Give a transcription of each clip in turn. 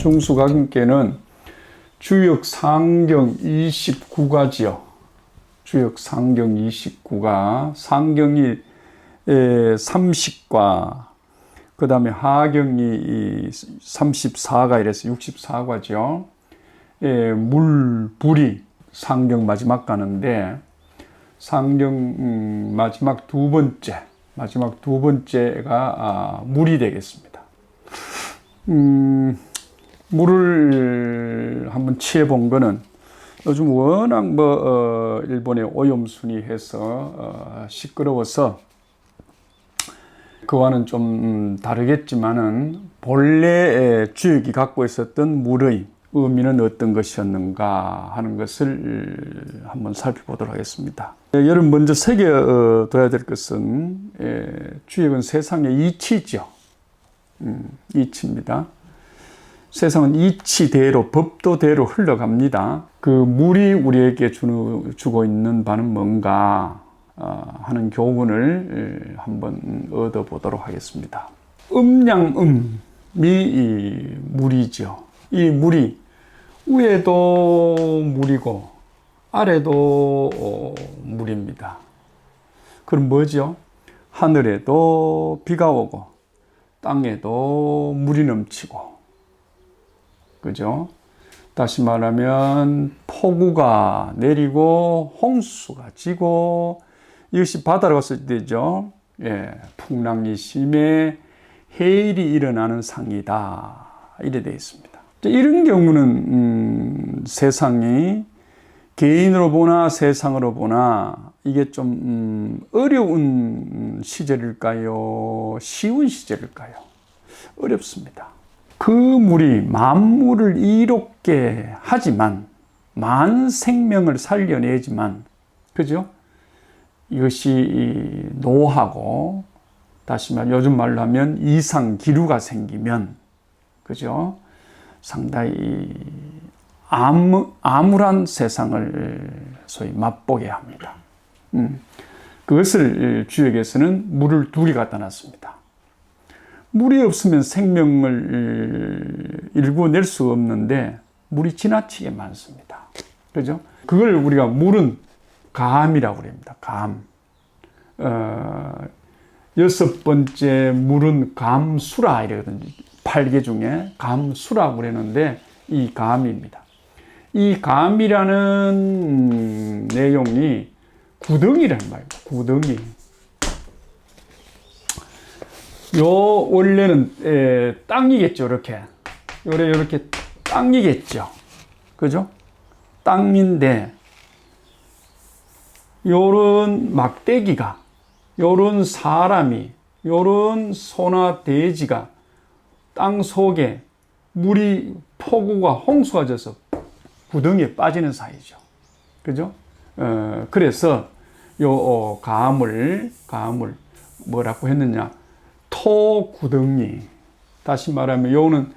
중수각인께는 주역 상경 29가지요. 주역 상경 29가, 상경이 30과, 그 다음에 하경이 34가 이래서 64과죠. 물, 불이 상경 마지막 가는데, 상경 마지막 두 번째가 물이 되겠습니다. 물을 한번 취해 본 거는 요즘 워낙 일본의 오염순이 해서 시끄러워서 그와는 좀 다르겠지만은 본래 주역이 갖고 있었던 물의 의미는 어떤 것이었는가 하는 것을 한번 살펴보도록 하겠습니다. 여러분 먼저 새겨둬야 될 것은 주역은 세상의 이치죠. 이치입니다. 세상은 이치대로, 법도대로 흘러갑니다. 그 물이 우리에게 주고 있는 바는 뭔가 하는 교훈을 한번 얻어보도록 하겠습니다. 음양음이 물이죠. 이 물이 위에도 물이고 아래도 물입니다. 그럼 뭐죠? 하늘에도 비가 오고 땅에도 물이 넘치고, 그죠? 다시 말하면 폭우가 내리고 홍수가 지고, 이것이 바다로 갔을 때죠. 풍랑이 심해 해일이 일어나는 상이다, 이래 되어 있습니다. 이런 경우는 세상이 개인으로 보나 세상으로 보나 이게 좀 어려운 시절일까요? 쉬운 시절일까요? 어렵습니다. 그 물이 만물을 이롭게 하지만, 만 생명을 살려내지만, 그죠? 이것이 노하고, 다시 말 요즘 말로 하면 이상기류가 생기면, 그죠? 상당히 암울한 세상을 소위 맛보게 합니다. 그것을 주역에서는 물을 두 개 갖다 놨습니다. 물이 없으면 생명을 일구어낼 수 없는데 물이 지나치게 많습니다. 그죠? 그걸 우리가 물은 감이라고 합니다. 감. 여섯 번째 물은 감수라 이러거든요. 8개 중에 감수라고 그러는데 이 감입니다. 이 감이라는 내용이 구덩이라는 말입니다. 구덩이. 원래는 땅이겠죠. 이렇게 땅이겠죠. 그죠? 땅인데 요런 막대기가, 요런 사람이, 요런 소나 돼지가 땅 속에 물이 폭우가 홍수가 져서 구덩이에 빠지는 사이죠. 그죠? 그래서 요 감을 뭐라고 했느냐? 토구덩이. 다시 말하면 요는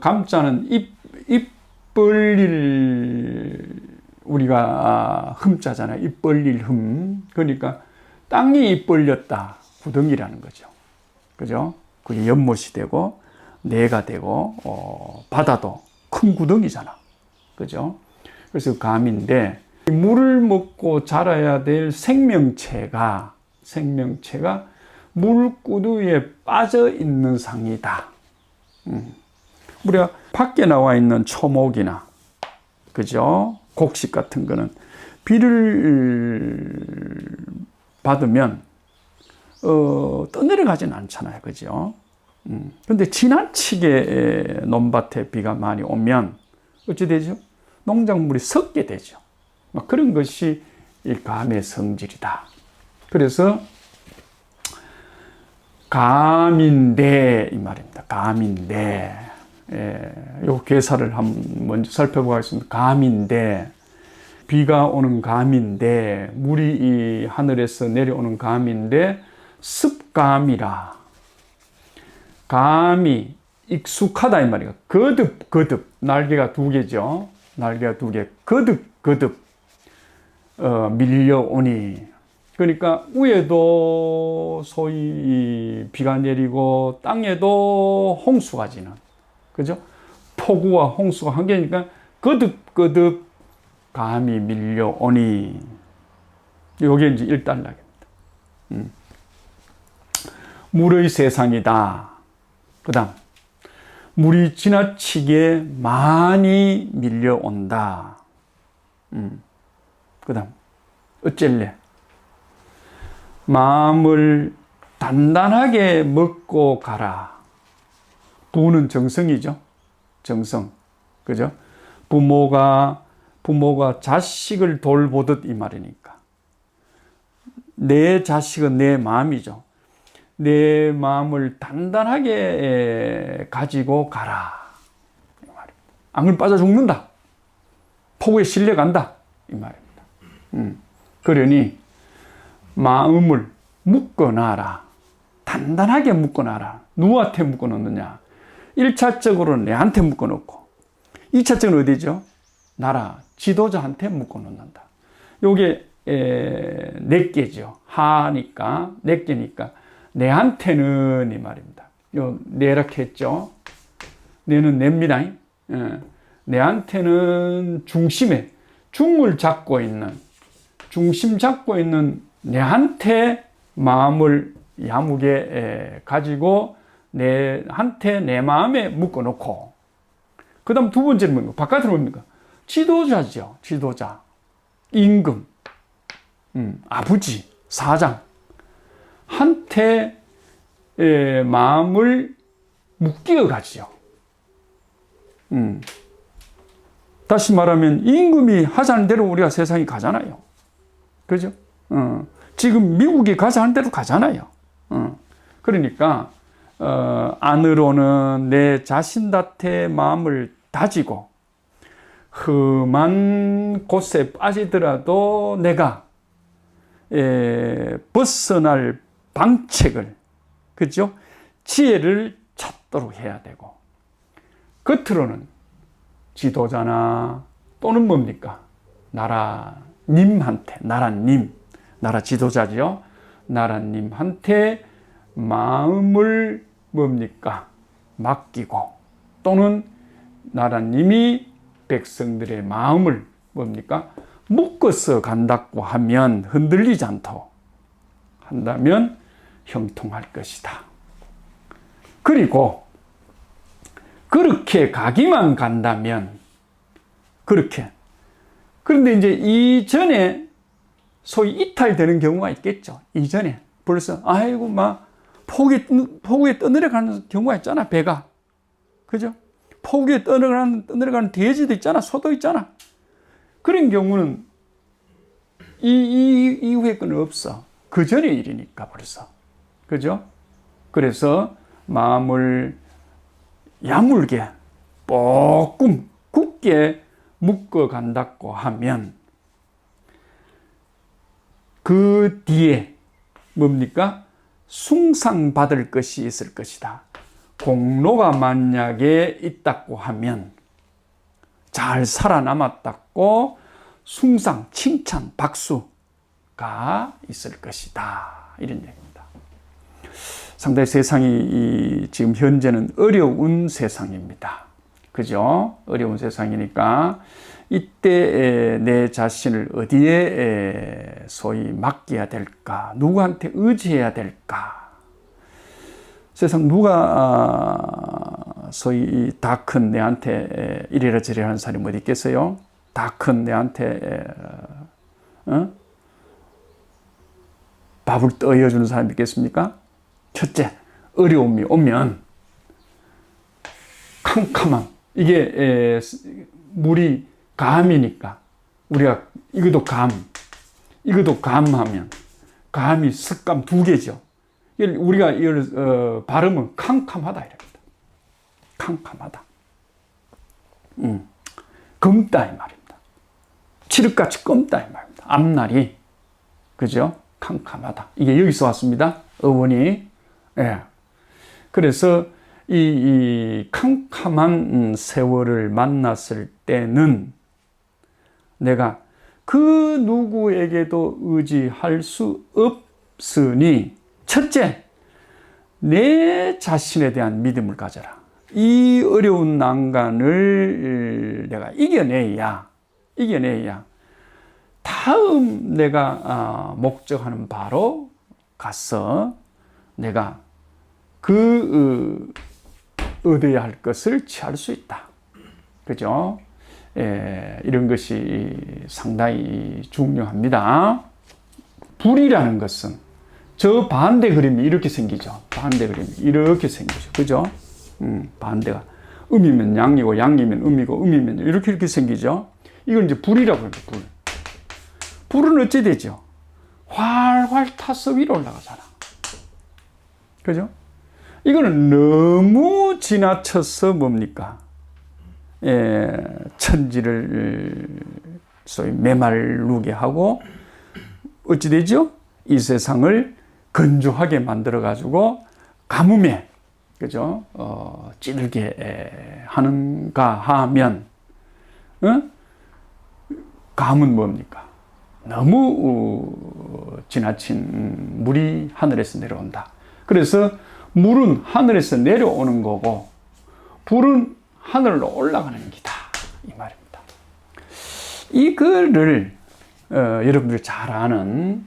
감자는 입 벌릴, 우리가 흠자잖아요. 입 벌릴 흠. 그러니까 땅이 입 벌렸다. 구덩이라는 거죠. 그죠? 그게 연못이 되고 내가 되고 바다도 큰 구덩이잖아. 그죠? 그래서 감인데, 물을 먹고 자라야 될 생명체가 물구덩이에 빠져 있는 상이다. 우리가 밖에 나와 있는 초목이나, 그죠? 곡식 같은 거는 비를 받으면 떠내려가진 않잖아요. 그죠? 근데 지나치게 논밭에 비가 많이 오면 어찌 되죠? 농작물이 썩게 되죠. 그런 것이 이 감의 성질이다. 그래서 감인데 이 말입니다. 감인데, 요 괴사를 한번 먼저 살펴보겠습니다. 감인데, 비가 오는 감인데, 물이 이 하늘에서 내려오는 감인데 습감이라. 감이 익숙하다 이 말이에요. 거듭 날개가 두 개죠. 날개가 두 개. 거듭 밀려오니. 그러니까 위에도 소위 비가 내리고 땅에도 홍수가 지는, 그죠? 폭우와 홍수가 한겨니까 거듭거듭 감이 밀려오니, 요게 이제 1단락입니다. 물의 세상이다. 그 다음, 물이 지나치게 많이 밀려온다. 그 다음, 어쩔래? 마음을 단단하게 먹고 가라. 부는 정성이죠. 정성. 그죠? 부모가 자식을 돌보듯 이 말이니까. 내 자식은 내 마음이죠. 내 마음을 단단하게 가지고 가라. 이 말입니다. 안 그러면 빠져 죽는다. 폭우에 실려간다. 이 말입니다. 그러니 마음을 묶어놔라. 단단하게 묶어놔라. 누구한테 묶어놓느냐? 1차적으로 내한테 묶어놓고, 2차적으로 어디죠? 나라 지도자한테 묶어놓는다. 요게 네 개죠. 하니까, 네 개니까 내한테는 이 말입니다. 요 내라고 했죠. 내는 냅니다. 내한테는 중심에 중을 잡고 있는, 중심 잡고 있는 내한테 마음을 야무게 가지고 내한테 내 마음에 묶어놓고, 그 다음 두 번째는 뭡니까? 바깥으로 뭡니까? 지도자죠. 지도자. 임금, 아버지, 사장 한테 마음을 묶여 가지요. 다시 말하면 임금이 하자는 대로 우리가 세상에 가잖아요. 그죠? 지금 미국이 가자는 대로 가잖아요. 그러니까 안으로는 내 자신한테 마음을 다지고 험한 곳에 빠지더라도 내가 벗어날 방책을, 그죠? 지혜를 찾도록 해야 되고, 겉으로는 지도자나 또는 뭡니까? 나라님한테, 나라 지도자죠. 나라님한테 마음을 뭡니까? 맡기고, 또는 나라님이 백성들의 마음을 뭡니까? 묶어서 간다고 하면, 흔들리지 않도록 한다면 형통할 것이다. 그리고 그렇게 가기만 간다면, 그렇게. 그런데 이제 이전에 소위 이탈되는 경우가 있겠죠. 이전에 벌써 아이고 막 폭우에 떠내려가는 경우가 있잖아. 배가, 그죠? 폭우에 떠내려가는 돼지도 있잖아. 소도 있잖아. 그런 경우는 이 이후의 건 없어. 그 전의 일이니까 벌써, 그죠? 그래서 마음을 야물게 뽀끔 굳게 묶어 간다고 하면, 그 뒤에 뭡니까? 숭상받을 것이 있을 것이다. 공로가 만약에 있다고 하면, 잘 살아남았다고 숭상, 칭찬, 박수가 있을 것이다. 이런 얘기입니다. 상당히 세상이 지금 현재는 어려운 세상입니다. 그죠? 어려운 세상이니까 이때 내 자신을 어디에 소위 맡겨야 될까? 누구한테 의지해야 될까? 세상 누가 소위 다 큰 내한테 이래라 저래라 하는 사람이 어디 있겠어요? 다 큰 내한테 밥을 떠여주는 사람이 있겠습니까? 첫째, 어려움이 오면 캄캄함, 이게 물이 감이니까 우리가 이것도 감하면 감이 습감 두 개죠. 우리가 이걸 발음은 캄캄하다 이랍니다. 캄캄하다. 검다 이 말입니다. 칠흑같이 검다 이 말입니다. 앞날이, 그죠? 캄캄하다. 이게 여기서 왔습니다. 어원이. 예. 그래서 이 캄캄한 세월을 만났을 때는 내가 그 누구에게도 의지할 수 없으니, 첫째, 내 자신에 대한 믿음을 가져라. 이 어려운 난간을 내가 이겨내야 다음 내가 목적하는 바로 가서 내가 얻어야 할 것을 취할 수 있다. 그죠? 이런 것이 상당히 중요합니다. 불이라는 것은 저 반대 그림이 이렇게 생기죠. 반대 그림이 이렇게 생기죠. 그죠? 반대가 음이면 양이고 양이면 음이고 음이면 이렇게 생기죠. 이걸 이제 불이라고 합니다. 불은 어찌 되죠? 활활 타서 위로 올라가잖아. 그죠? 이거는 너무 지나쳐서 뭡니까? 천지를 소위 메마르게 하고 어찌 되죠? 이 세상을 건조하게 만들어 가지고 가뭄에 그죠? 찌들게 하는가 하면 감은 뭡니까? 너무 지나친 물이 하늘에서 내려온다. 그래서 물은 하늘에서 내려오는 거고 불은 하늘로 올라가는 기다. 이 말입니다. 이거를 여러분들이 잘 아는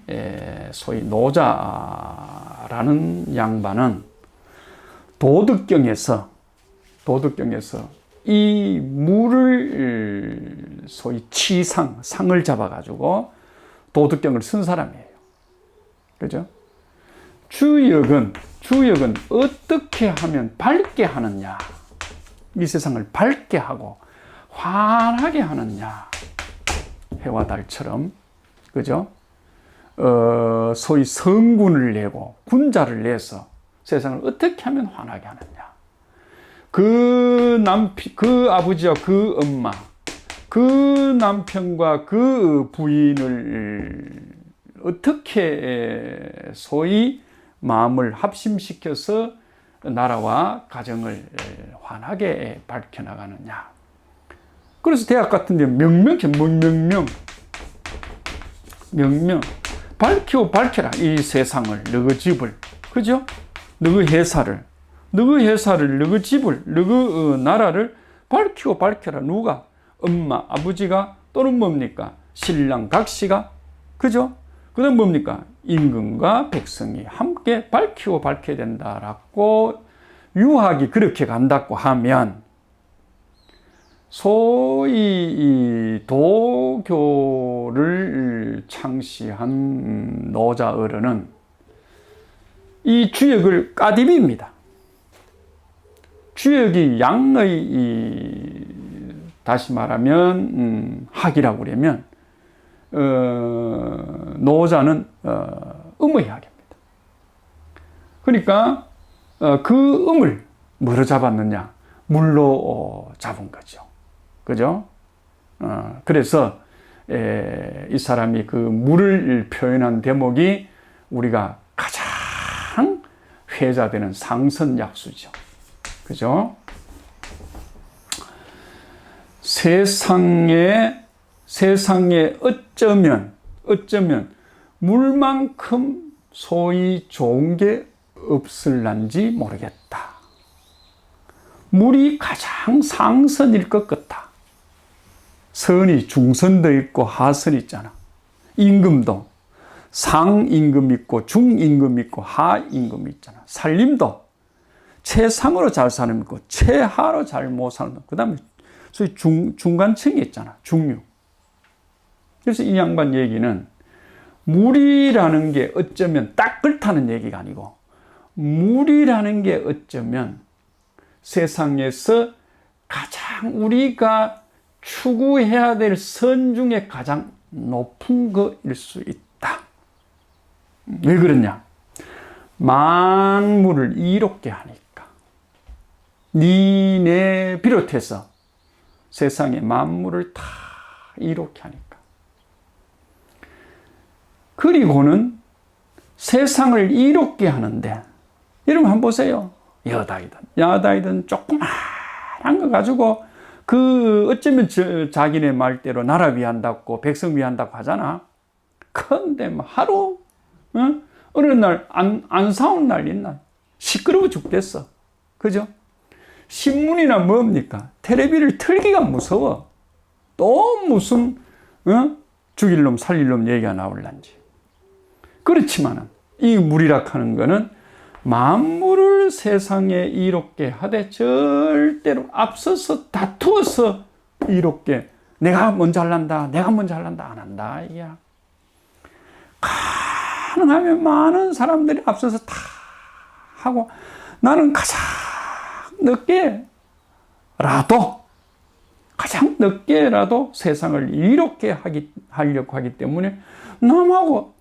소위 노자라는 양반은 도덕경에서 이 물을 소위 상을 잡아가지고 도덕경을 쓴 사람이에요. 그죠? 주역은 어떻게 하면 밝게 하느냐, 이 세상을 밝게 하고 환하게 하느냐, 해와 달처럼, 그죠? 소위 성군을 내고 군자를 내서 세상을 어떻게 하면 환하게 하느냐. 그 아버지와 그 엄마, 그 남편과 그 부인을 어떻게 소위 마음을 합심시켜서 나라와 가정을 환하게 밝혀나가느냐. 그래서 대학 같은 데 명명 밝혀라 이 세상을, 너희 집을, 그죠? 너희 회사를, 너희 집을, 너희 나라를 밝혀라. 누가? 엄마, 아버지가, 또는 뭡니까? 신랑, 각시가, 그죠? 그 다음 뭡니까? 임금과 백성이 함께 밝혀야 된다라고 유학이 그렇게 간다고 하면 소위 도교를 창시한 노자 어른은 이 주역을 까디비입니다. 주역이 양의 다시 말하면 학이라고 그러면 노자는 음의 학입니다. 그러니까 그 음을 뭐로 잡았느냐? 물로 잡은 거죠. 그죠? 그래서 이 사람이 그 물을 표현한 대목이 우리가 가장 회자되는 상선약수죠. 그죠? 세상에 어쩌면 물만큼 소위 좋은 게 없을란지 모르겠다. 물이 가장 상선일 것 같다. 선이 중선도 있고 하선이 있잖아. 임금도 상임금 있고 중임금 있고 하임금 있잖아. 살림도 최상으로 잘 사는 거, 최하로 잘 못 사는 거. 그 다음에 소위 중간층이 있잖아. 중류. 그래서 이 양반 얘기는 물이라는 게 어쩌면 딱 그렇다는 얘기가 아니고 물이라는 게 어쩌면 세상에서 가장 우리가 추구해야 될 선 중에 가장 높은 것일 수 있다. 왜 그러냐? 만물을 이롭게 하니까. 니네 비롯해서 세상의 만물을 다 이롭게 하니까. 그리고는 세상을 이롭게 하는데, 여러분 한번 보세요. 여다이든 야다이든 조그마한 거 가지고 어쩌면 자기네 말대로 나라 위한다고 백성 위한다고 하잖아. 근데 뭐 하루 어느 날 안 싸운 날 있나? 시끄러워 죽겠어. 그죠? 신문이나 뭡니까? 텔레비를 틀기가 무서워. 또 무슨 죽일 놈 살릴 놈 얘기가 나올란지. 그렇지만은 이 물이라 하는 거는 만물을 세상에 이롭게 하되 절대로 앞서서 다투어서 이롭게 내가 먼저 할란다, 내가 먼저 할란다 안 한다 이야. 가능하면 많은 사람들이 앞서서 다 하고 나는 가장 늦게라도 세상을 이롭게 하려고 하기 때문에 남하고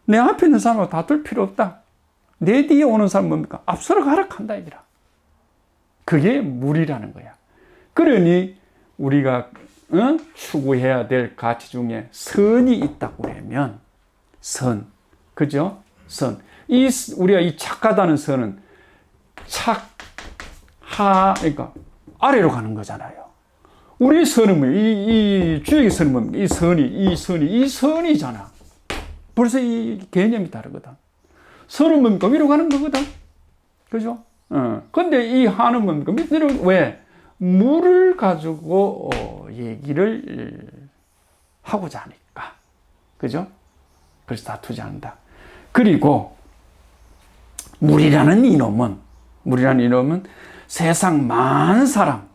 내 앞에 있는 사람하고 다툴 필요 없다. 내 뒤에 오는 사람은 뭡니까? 앞서러 가라 한다 이기라. 그게 물이라는 거야. 그러니 우리가 추구해야 될 가치 중에 선이 있다고 그러면 선, 그죠? 선. 우리가 이 착하다는 선은 그러니까 아래로 가는 거잖아요. 우리 선은 뭐예요? 이 주역의 선은 뭡니까? 이 선이잖아. 벌써 이 개념이 다르거든. 선은 뭡니까? 위로 가는 거거든. 그죠? 근데 이 하는 뭡니까? 밑으로, 왜? 물을 가지고, 얘기를 하고자 하니까. 그죠? 그래서 다투지 않는다. 그리고, 물이라는 이놈은 세상 많은 사람,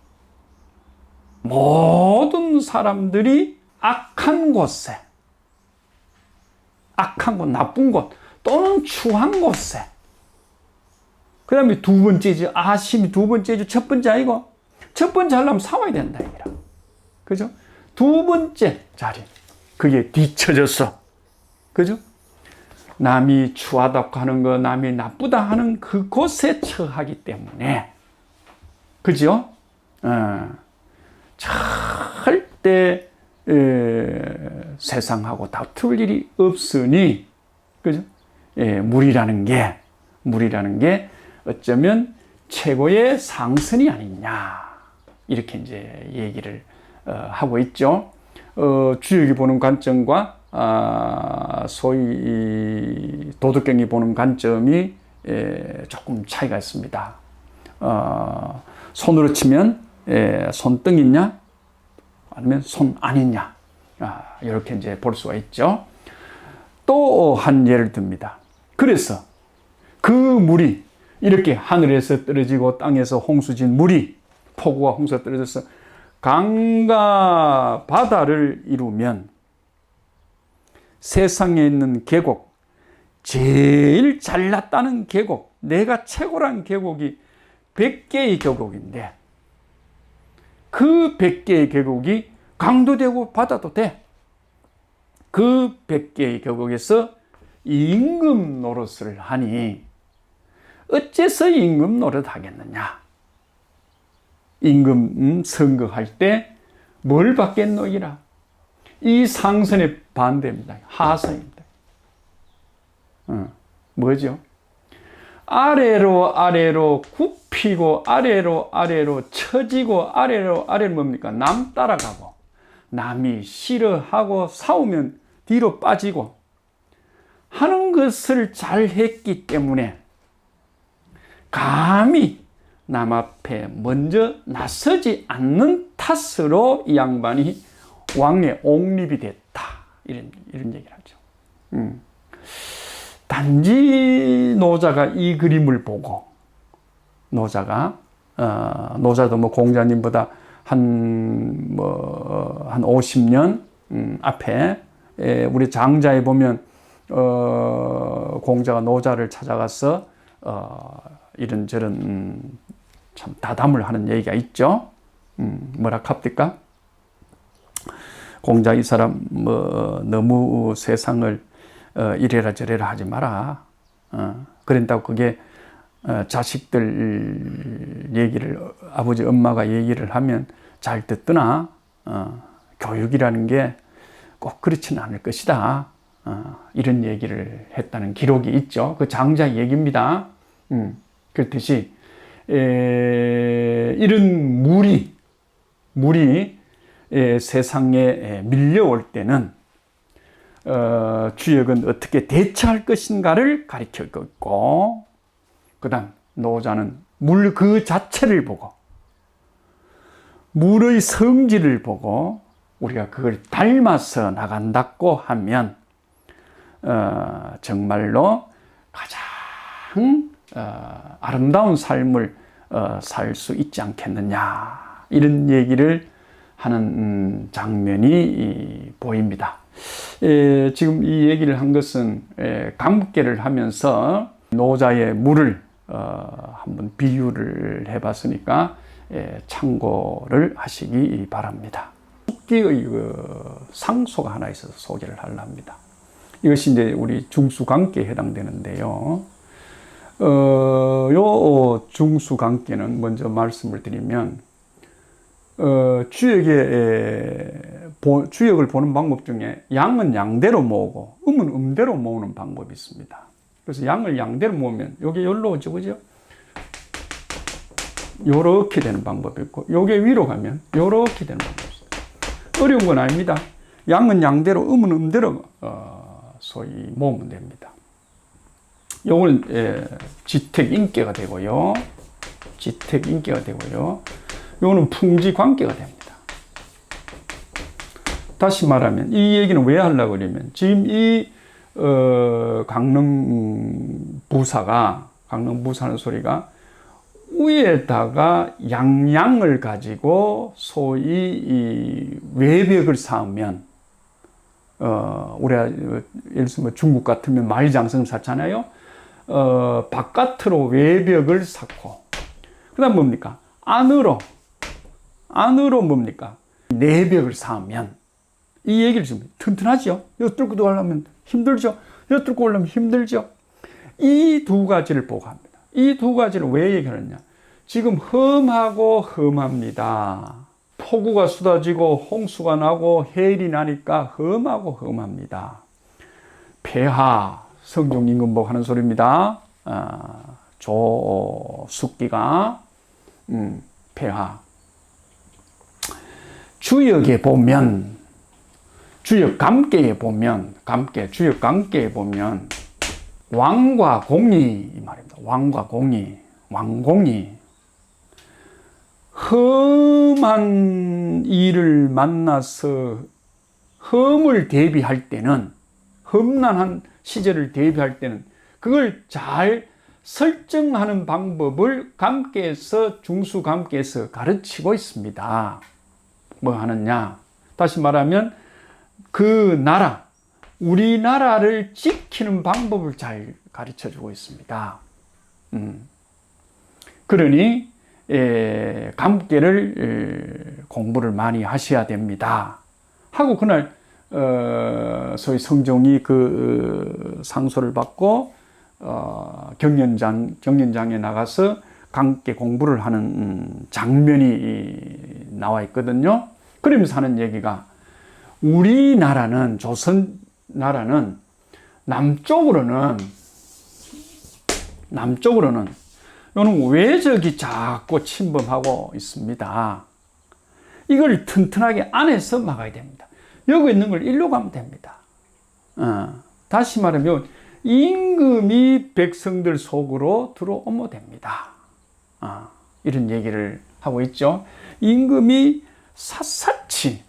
모든 사람들이 악한 곳에, 나쁜 곳, 또는 추한 곳에. 그 다음에 두 번째죠. 아심이 두 번째죠. 첫 번째 아니고. 첫 번째 하려면 싸워야 된다. 이라. 그죠? 두 번째 자리. 그게 뒤쳐졌어. 그죠? 남이 추하다고 하는 거, 남이 나쁘다 하는 그곳에 처하기 때문에. 그죠? 절대, 세상하고 다툴 일이 없으니, 그죠? 물이라는 게 어쩌면 최고의 상선이 아니냐. 이렇게 이제 얘기를 하고 있죠. 주역이 보는 관점과 소위 도덕경이 보는 관점이 조금 차이가 있습니다. 손으로 치면 손등 있냐? 아니면 손 안 있냐? 이렇게 이제 볼 수가 있죠. 또 한 예를 듭니다. 그래서 그 물이 이렇게 하늘에서 떨어지고 땅에서 홍수진 물이 폭우와 홍수가 떨어져서 강과 바다를 이루면 세상에 있는 계곡, 제일 잘났다는 계곡, 내가 최고란 계곡이 100개의 계곡인데 그 100개의 계곡이 강도 되고 바다도 돼. 그 100개의 계곡에서 임금 노릇을 하니 어째서 임금 노릇 하겠느냐? 임금 선거할 때 뭘 받겠노이라? 이 상선의 반대입니다. 하선입니다. 뭐죠? 아래로 굽히고 아래로 처지고 아래로 뭡니까? 남 따라가고 남이 싫어하고 싸우면 뒤로 빠지고 하는 것을 잘 했기 때문에 감히 남 앞에 먼저 나서지 않는 탓으로 이 양반이 왕의 옹립이 됐다. 이런 얘기를 하죠. 단지 노자가 이 그림을 보고 노자도 뭐 공자님보다 한 50년 앞에 우리 장자에 보면 공자가 노자를 찾아가서 이런저런 참 다담을 하는 얘기가 있죠. 뭐라 합니까? 공자 이 사람 너무 세상을 이래라 저래라 하지 마라. 그런다고 그게 자식들 얘기를 아버지 엄마가 얘기를 하면 잘 듣더나. 교육이라는 게 꼭 그렇지는 않을 것이다. 이런 얘기를 했다는 기록이 있죠. 그 장자 얘기입니다. 그렇듯이 이런 물이 세상에 밀려올 때는 주역은 어떻게 대처할 것인가를 가르치고 있고, 그 다음 노자는 물 그 자체를 보고 물의 성질을 보고 우리가 그걸 닮아서 나간다고 하면 정말로 가장 아름다운 삶을 살 수 있지 않겠느냐, 이런 얘기를 하는 장면이 보입니다. 지금 이 얘기를 한 것은 감개를 하면서 노자의 물을 한번 비유를 해봤으니까 참고를 하시기 바랍니다. 숙기의 상소가 하나 있어서 소개를 하려 합니다. 이것이 이제 우리 중수관계에 해당되는데요. 요 중수관계는 먼저 말씀을 드리면, 주역을 보는 방법 중에 양은 양대로 모으고 음은 음대로 모으는 방법이 있습니다. 그래서 양을 양대로 모으면 요게 여기로 오죠, 그죠? 요렇게 되는 방법이 있고, 요게 위로 가면 요렇게 되는 방법이 있습니다. 어려운 건 아닙니다. 양은 양대로 음은 음대로 소위 모으면 됩니다. 요거는 지택인계가 되고요. 지택인계가 되고요. 요거는 풍지관계가 됩니다. 다시 말하면 이 얘기는 왜 하려고 그러면, 지금 이 강릉 부사는 소리가 위에다가 양양을 가지고 소위 이 외벽을 쌓으면, 우리가 예를 들면 중국 같으면 만리장성을 쌓잖아요. 바깥으로 외벽을 쌓고, 그 다음 뭡니까? 안으로 뭡니까? 내벽을 쌓으면, 이 얘기를 좀 튼튼하죠? 요 뚫고 들어가려면 힘들죠? 요 뚫고 올라면 힘들죠? 이 두 가지를 보고 합니다. 이 두 가지를 왜 얘기하느냐? 지금 험하고 험합니다. 폭우가 쏟아지고 홍수가 나고 해일이 나니까 험하고 험합니다. 폐하, 성종 임금복 하는 소리입니다. 조숙기가 폐하. 주역에 보면, 주역 감계에 보면, 주역 감계에 보면 왕과 공이 이 말입니다. 왕과 공이, 왕공이 험한 일을 만나서 험을 대비할 때는, 험난한 시절을 대비할 때는 그걸 잘 설정하는 방법을 감계에서, 중수감계에서 가르치고 있습니다. 뭐 하느냐? 다시 말하면 그 나라, 우리나라를 지키는 방법을 잘 가르쳐 주고 있습니다. 그러니 감계를 공부를 많이 하셔야 됩니다 하고, 그날 소위 성종이 그 상소를 받고 경연장에 나가서 감계 공부를 하는 장면이 나와 있거든요. 그러면서 하는 얘기가, 우리나라는, 조선 나라는 남쪽으로는 요는 외적이 자꾸 침범하고 있습니다. 이걸 튼튼하게 안에서 막아야 됩니다. 여기 있는 걸 일로 가면 됩니다. 다시 말하면 임금이 백성들 속으로 들어오면 됩니다. 이런 얘기를 하고 있죠. 임금이 샅샅이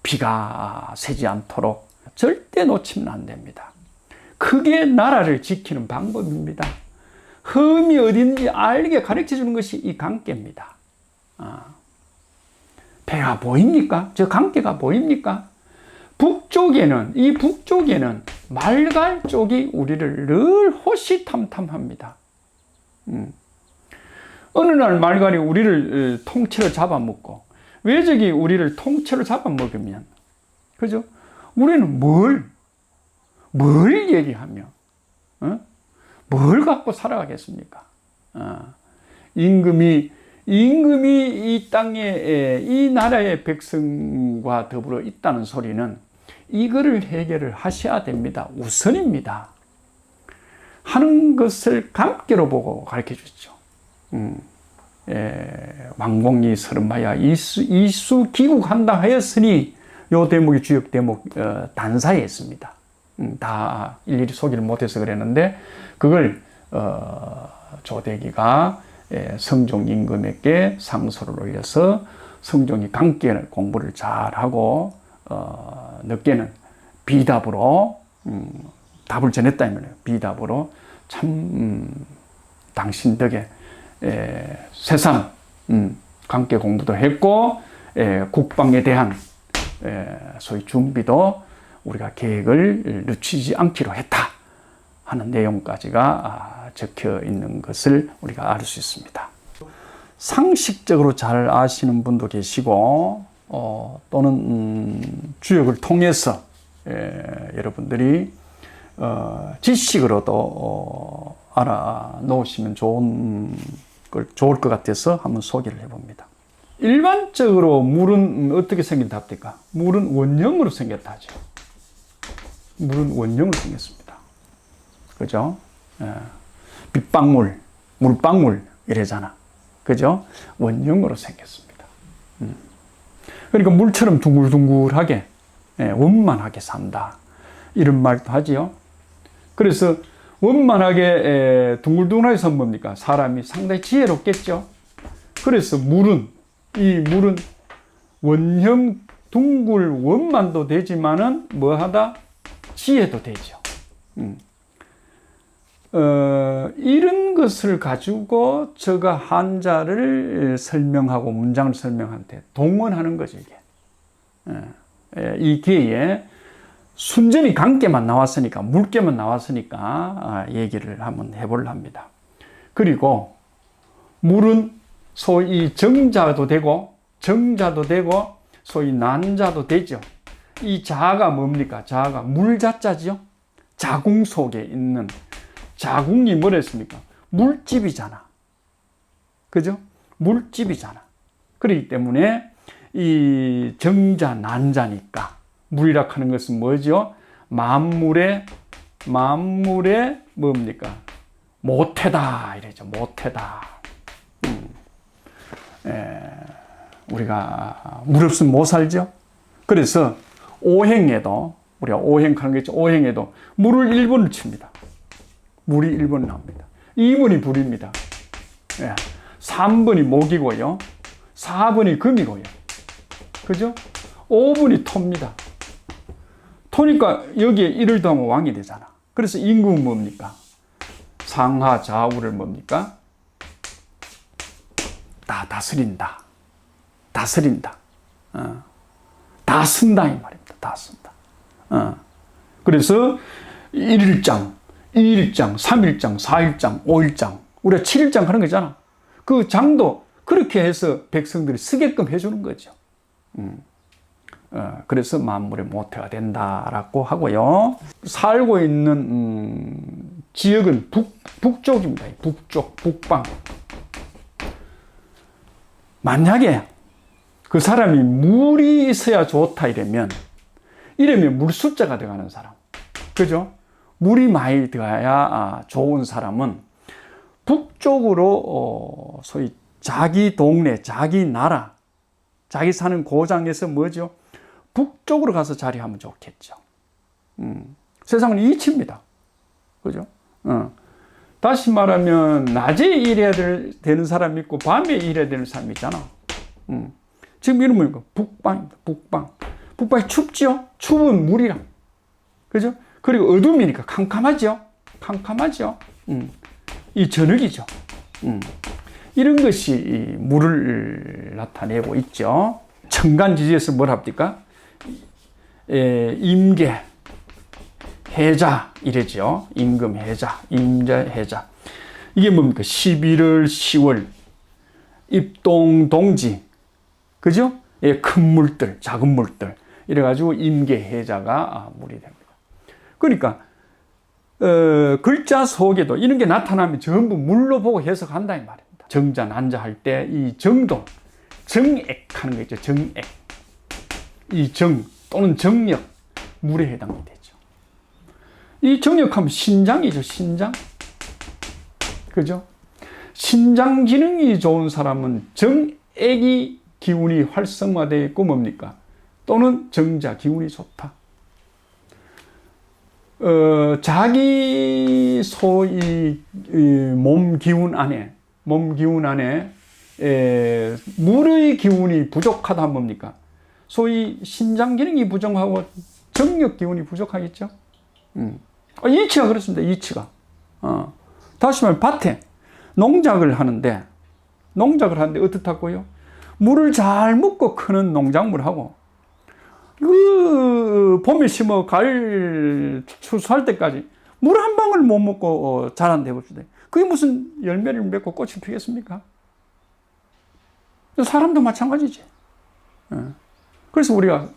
비가 새지 않도록 절대 놓치면 안 됩니다. 그게 나라를 지키는 방법입니다. 험이 어딘지 알게 가르쳐 주는 것이 이 강계입니다. 배가 보입니까? 저 강계가 보입니까? 북쪽에는 말갈 쪽이 우리를 늘 호시탐탐합니다. 어느 날 말갈이 우리를 통째로 잡아먹고, 외적이 우리를 통째로 잡아먹으면, 그죠? 우리는 뭘 얘기하며, 뭘 갖고 살아가겠습니까? 임금이 이 땅에, 이 나라의 백성과 더불어 있다는 소리는 이거를 해결을 하셔야 됩니다. 우선입니다. 하는 것을 감계로 보고 가르쳐 주죠. 왕공이 서른마야 이수 기국한다 하였으니, 요 대목이 주역 대목 단사에 있습니다. 다 일일이 소개를 못해서 그랬는데, 그걸 조대기가 성종 임금에게 상소를 올려서 성종이 강께 공부를 잘하고 늦게는 비답으로 답을 전했다 이 말이에요. 비답으로 참 당신 덕에 세상 강께 공부도 했고 국방에 대한 소위 준비도 우리가 계획을 늦추지 않기로 했다 하는 내용까지가 적혀 있는 것을 우리가 알 수 있습니다. 상식적으로 잘 아시는 분도 계시고 또는 주역을 통해서 여러분들이 지식으로도 알아놓으시면 좋을 것 같아서 한번 소개를 해봅니다. 일반적으로 물은 어떻게 생긴다 합니까? 물은 원형으로 생겼다 하죠. 물은 원형으로 생겼습니다. 그죠? 빗방울, 물방울 이래잖아. 그죠? 원형으로 생겼습니다. 그러니까 물처럼 둥글둥글하게 원만하게 산다. 이런 말도 하지요. 그래서 원만하게 둥글둥글하게 산 뭡니까? 사람이 상당히 지혜롭겠죠. 그래서 이 물은 원형 둥글 원만도 되지만은 뭐하다? 지혜도 되죠. 이런 것을 가지고 저가 한자를 설명하고 문장을 설명한테 동원하는 거죠, 이게. 이 기회에 순전히 강께만 나왔으니까, 물께만 나왔으니까, 얘기를 한번 해보려 합니다. 그리고, 물은 소위 정자도 되고, 정자도 되고, 소위 난자도 되죠. 이 자가 뭡니까? 자가 물자자죠? 자궁 속에 있는, 자궁이 뭐랬습니까? 물집이잖아. 그죠? 물집이잖아. 그렇기 때문에 이 정자, 난자니까 물이라 하는 것은 뭐죠? 만물의 뭡니까? 모태다 이래죠. 모태다. 우리가 물 없으면 못 살죠. 그래서 오행에도 우리가 오행하는 거 있죠. 오행에도 물을 1번을 칩니다. 물이 1번 나옵니다. 2번이 불입니다. 3번이 목이고요. 4번이 금이고요. 그죠? 5번이 토입니다. 토니까 여기에 1을 더하면 왕이 되잖아. 그래서 임금은 뭡니까? 상하 좌우를 뭡니까? 다 다스린다. 다스린다. 다 쓴다 이 말입니다. 다 쓴다. 그래서 1일장, 2일장, 3일장, 4일장, 5일장, 우리가 7일장 하는 거잖아. 그 장도 그렇게 해서 백성들이 쓰게끔 해주는 거죠. 그래서 만물의 모태가 된다라고 하고요. 살고 있는 지역은 북쪽입니다. 북쪽, 북방. 만약에 그 사람이 물이 있어야 좋다 이러면 물숫자가 들어가는 사람. 그죠? 물이 많이 들어가야 좋은 사람은 북쪽으로 소위 자기 동네, 자기 나라, 자기 사는 고장에서 뭐죠? 북쪽으로 가서 자리하면 좋겠죠. 세상은 이치입니다. 그죠? 다시 말하면 낮에 일해야 되는 사람이 있고 밤에 일해야 되는 사람이 있잖아. 지금 이런 뭡니까? 북방입니다. 북방. 북방이 춥죠? 추운 물이랑. 그죠? 그리고 어둠이니까 캄캄하죠? 캄캄하죠? 이 저녁이죠. 이런 것이 이 물을 나타내고 있죠. 천간지지에서 뭘 합니까? 임계, 해자 이래죠. 임금 해자, 임자 해자. 이게 뭡니까? 11월, 10월, 입동, 동지. 그죠? 큰 물들, 작은 물들. 이래가지고 임계 해자가 물이 됩니다. 그러니까, 글자 속에도 이런 게 나타나면 전부 물로 보고 해석한다, 이 말입니다. 정자, 난자 할 때 이 정동, 정액 하는 거 있죠. 정액. 이 정 또는 정력, 물에 해당이 되죠. 이 정력하면 신장이죠, 신장. 그죠? 신장 기능이 좋은 사람은 정액이 기운이 활성화되어 있고 뭡니까? 또는 정자 기운이 좋다. 자기 소위 몸 기운 안에 물의 기운이 부족하다 뭡니까? 소위 신장 기능이 부족하고 정력 기운이 부족하겠죠. 이치가 그렇습니다. 이치가. 다시 말해 밭에 농작을 하는데 어떻다고요? 물을 잘 먹고 크는 농작물하고 그 봄에 심어 가을 추수할 때까지 물 한 방울 못 먹고 자란다 해봅시다. 그게 무슨 열매를 맺고 꽃을 피겠습니까? 사람도 마찬가지지. 그래서 우리가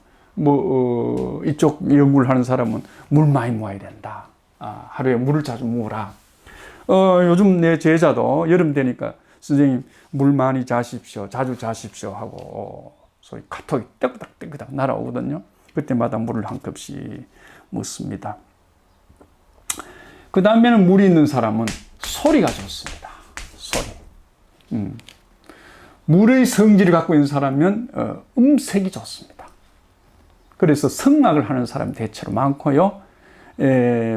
이쪽 연구를 하는 사람은 물 많이 모아야 된다. 하루에 물을 자주 모으라. 요즘 내 제자도 여름 되니까 선생님 물 많이 자십시오. 자주 자십시오 하고 소위 카톡이 떼그닥 날아오거든요. 그때마다 물을 한 컵씩 먹습니다. 그 다음에는 물이 있는 사람은 소리가 좋습니다. 소리. 물의 성질을 갖고 있는 사람은 음색이 좋습니다. 그래서 성악을 하는 사람이 대체로 많고요.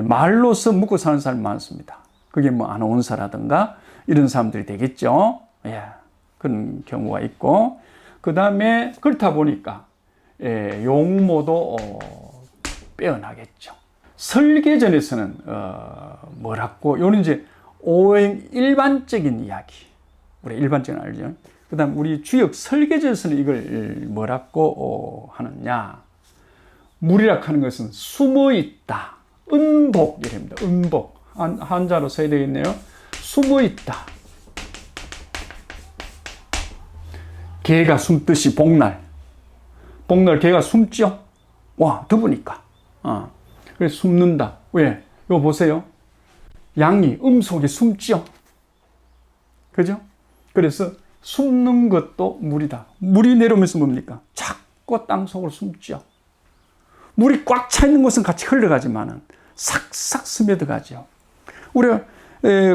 말로서 먹고 사는 사람이 많습니다. 그게 아나운서라든가 이런 사람들이 되겠죠. 그런 경우가 있고, 그 다음에 그렇다 보니까 용모도 빼어나겠죠. 설계전에서는 뭐라고 요는 이제 오행 일반적인 이야기, 우리 일반적인 알죠. 그 다음 우리 주역 설계전에서는 이걸 뭐라고 하느냐. 물이라 하는 것은 숨어 있다. 은복 이랍니다. 은복. 한자로 써야 되겠네요. 숨어 있다. 개가 숨듯이 복날 개가 숨죠. 와, 더우니까. 그래서 숨는다. 왜? 이거 보세요. 양이 속에 숨죠. 그죠? 그래서 숨는 것도 물이다. 물이 내려오면서 뭡니까? 자꾸 땅 속으로 숨죠. 물이 꽉 차 있는 곳은 같이 흘러가지만은 싹싹 스며들어가죠. 우리가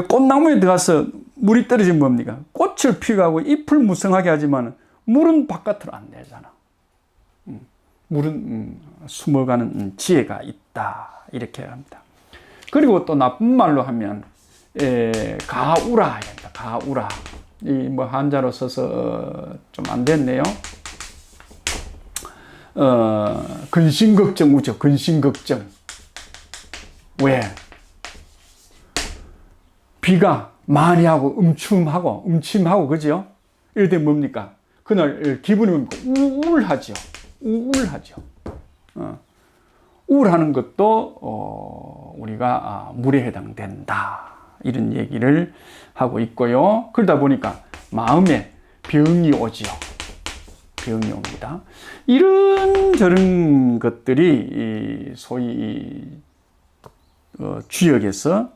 꽃나무에 들어가서 물이 떨어지면 뭡니까? 꽃을 피우고 잎을 무성하게 하지만 물은 바깥으로 안 내잖아. 물은 숨어가는 지혜가 있다. 이렇게 합니다. 그리고 또 나쁜 말로 하면 가우라 합니다. 가우라. 이 한자로 써서 좀 안 됐네요. 근심걱정 우죠. 근심걱정. 왜? 비가 많이 하고 음침하고 그죠? 이럴 때 뭡니까? 그날 기분이 우울하죠. 우울하는 것도 우리가 물에 해당된다. 이런 얘기를 하고 있고요. 그러다 보니까 마음에 병이 오지요. 병이 옵니다. 이런 것들이 소위 주역에서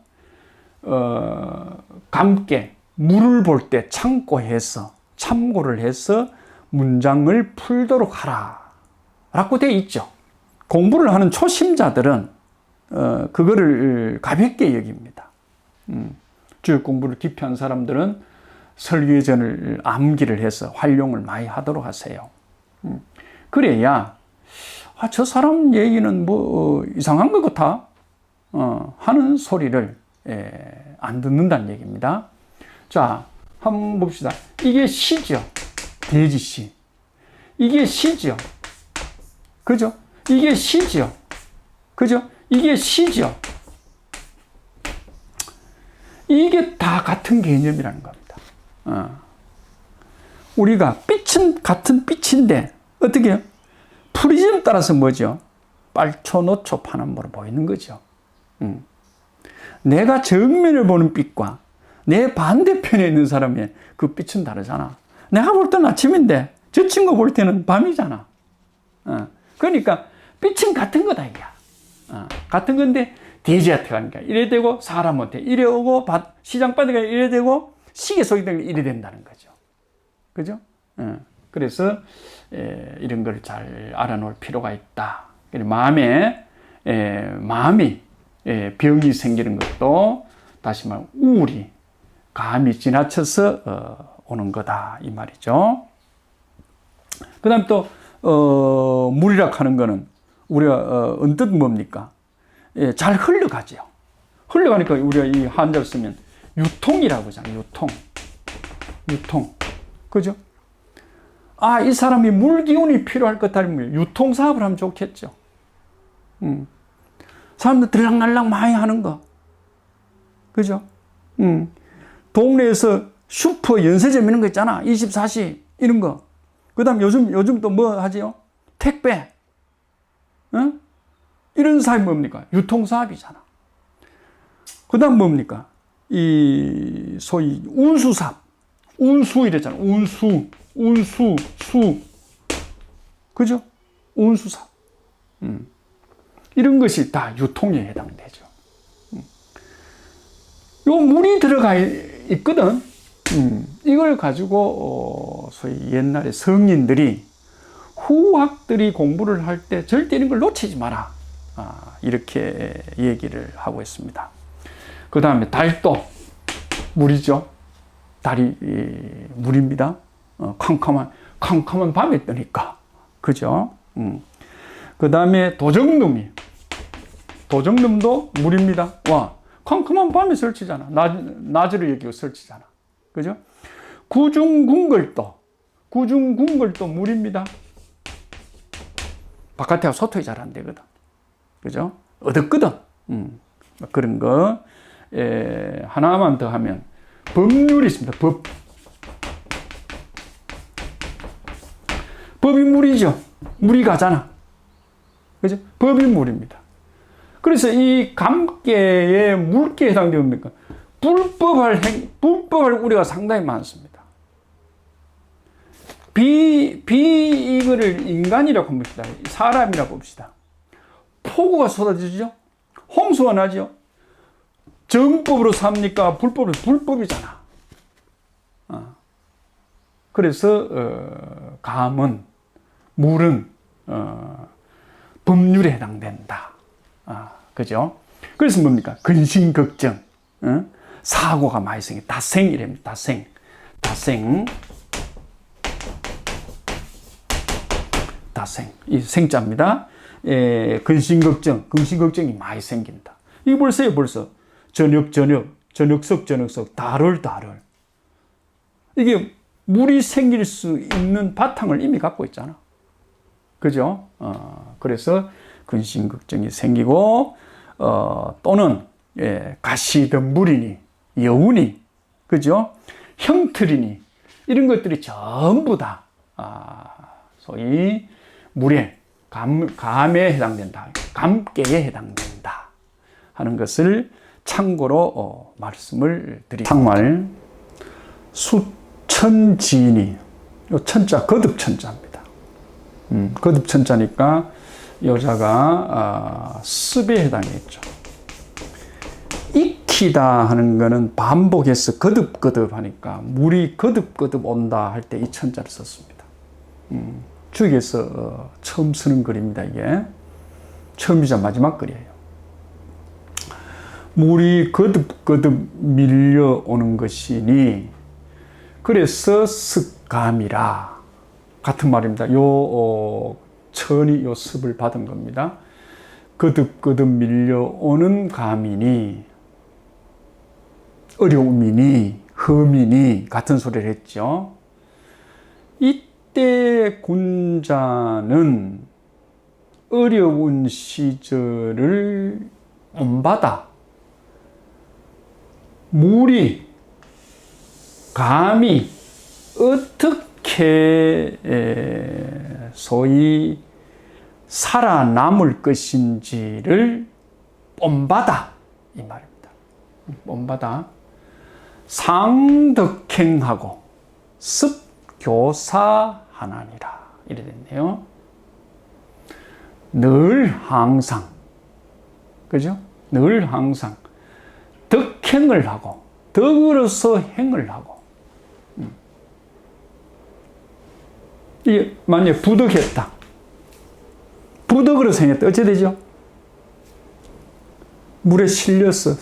감게 물을 볼 때 참고를 해서 문장을 풀도록 하라 라고 되어 있죠. 공부를 하는 초심자들은 그거를 가볍게 여깁니다. 주역 공부를 깊이 한 사람들은 설계전을 암기를 해서 활용을 많이 하도록 하세요. 그래야 저 사람 얘기는 이상한 것 같아 하는 소리를 안 듣는다는 얘기입니다. 자, 한번 봅시다. 이게 시죠. 돼지시. 이게 시죠. 그죠? 이게 시죠. 그죠? 이게 시죠. 이게 다 같은 개념이라는 겁니다. 우리가 빛은 같은 빛인데 어떻게 해요? 프리즘 따라서 뭐죠? 빨초, 노초, 파남보로 보이는 거죠. 내가 정면을 보는 빛과 내 반대편에 있는 사람의 그 빛은 다르잖아. 내가 볼 때는 아침인데 저 친구 볼 때는 밤이잖아. 그러니까 빛은 같은 거다 이야. 같은 건데 돼지한테 가니까 이래 되고 사람한테 이래 오고 시장바닥에 이래 되고 시계 속에 이래 된다는 거죠. 그죠? 그래서 이런 걸 잘 알아놓을 필요가 있다. 마음이 병이 생기는 것도 다시 말하면 우울이 감이 지나쳐서 오는 거다 이 말이죠. 그 다음 또 물이라 하는 거는 우리가 언뜻 뭡니까? 잘 흘러가죠. 흘러가니까 우리가 이 한자를 쓰면 유통이라고 하잖아요. 유통. 그죠? 아, 이 사람이 물 기운이 필요할 것 같으면 유통사업을 하면 좋겠죠. 사람들 들락날락 많이 하는 거. 그죠? 동네에서 슈퍼 연세점 이런 거 있잖아. 24시 이런 거. 그 다음 요즘 또 뭐 하지요? 택배. 이런 사업이 뭡니까? 유통사업이잖아. 그 다음 뭡니까? 이 소위 운수사업. 운수 이랬잖아. 운수, 수. 그죠? 운수사업. 이런 것이 다 유통에 해당되죠. 요 물이 들어가 있거든. 이걸 가지고 소위 옛날에 성인들이 후학들이 공부를 할 때 절대 이런 걸 놓치지 마라. 이렇게 얘기를 하고 있습니다. 그 다음에 달도 물이죠. 달이 물입니다. 캄캄한 밤에 뜨니까. 그죠? 그 다음에 도정놈도 물입니다. 와, 캄캄한 밤에 설치잖아. 낮으로 여기고 설치잖아. 그죠? 구중궁궐도 물입니다. 바깥에하고 소통이 잘 안 되거든. 그죠? 어둡거든. 그런 거. 하나만 더 하면, 법률이 있습니다. 법이 물이죠. 물이 가잖아. 그죠? 법이 물입니다. 그래서 이 감계의 물기에 해당됩니까? 불법할 우려가 상당히 많습니다. 이거를 인간이라고 봅시다. 사람이라고 봅시다. 폭우가 쏟아지죠? 홍수가 나죠? 정법으로 삽니까? 불법이잖아. 그래서, 물은, 법률에 해당된다. 그죠? 그래서 뭡니까? 근심, 걱정, 사고가 많이 생겨. 다생이랍니다. 다생. 이 생자입니다. 근심, 걱정이 많이 생긴다. 이거 벌써. 저녁석, 달을. 이게 물이 생길 수 있는 바탕을 이미 갖고 있잖아. 그죠? 그래서 근심, 걱정이 생기고, 또는, 가시덤불이니, 여운이, 그죠? 형틀이니, 이런 것들이 전부 다, 소위, 물에, 감에 해당된다. 감계에 해당된다. 하는 것을 참고로 말씀을 드립니다. 상말, 수천지인이, 요 천자, 거듭천자입니다. 거듭천자니까 여자가 습에 해당했죠. 익히다 하는 거는 반복해서 거듭 하니까 물이 거듭 온다 할 때 이 천자를 썼습니다. 주역에서 처음 쓰는 글입니다. 이게 처음이자 마지막 글이에요. 물이 거듭 밀려오는 것이니 그래서 습감이라 같은 말입니다. 요 천이 요 습을 받은 겁니다. 거듭 밀려오는 감이니 어려움이니 흠이니 같은 소리를 했죠. 이때 군자는 어려운 시절을 본받아 물이 감히 어떻게 소위 살아남을 것인지를 본받아 이 말입니다. 본받아 상덕행하고 습교사하나니라 이래 됐네요. 늘 항상 그죠? 늘 항상 덕행을 하고 덕으로서 행을 하고 이게 만약에 부덕했다. 부덕으로서 행했다. 어찌 되죠? 물에 실려서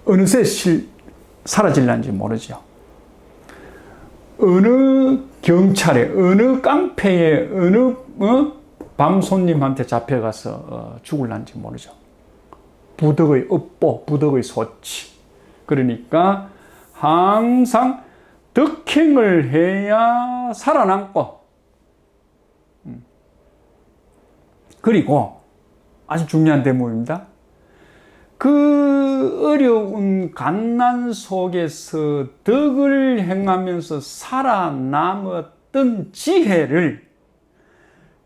어느새 사라질는지 모르죠. 어느 경찰에, 어느 깡패에, 어느 밤 손님한테 잡혀가서 죽을는지 모르죠. 부덕의 업보, 부덕의 소치. 그러니까 항상 덕행을 해야 살아남고, 그리고 아주 중요한 대목입니다. 그 어려운 갓난 속에서 덕을 행하면서 살아남았던 지혜를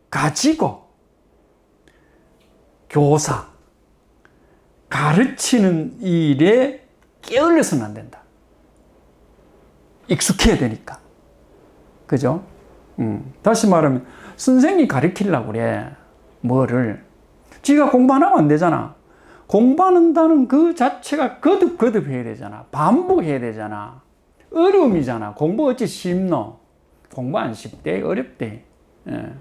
가지고 교사, 가르치는 일에 게을러서는 안 된다. 익숙해야 되니까. 그죠? 다시 말하면, 선생님이 가르치려고 그래. 뭐를. 지가 공부 안 하면 안 되잖아. 공부한다는 그 자체가 거듭거듭 해야 되잖아. 반복해야 되잖아. 어려움이잖아. 공부 어찌 쉽노? 공부 안 쉽대. 어렵대. 예.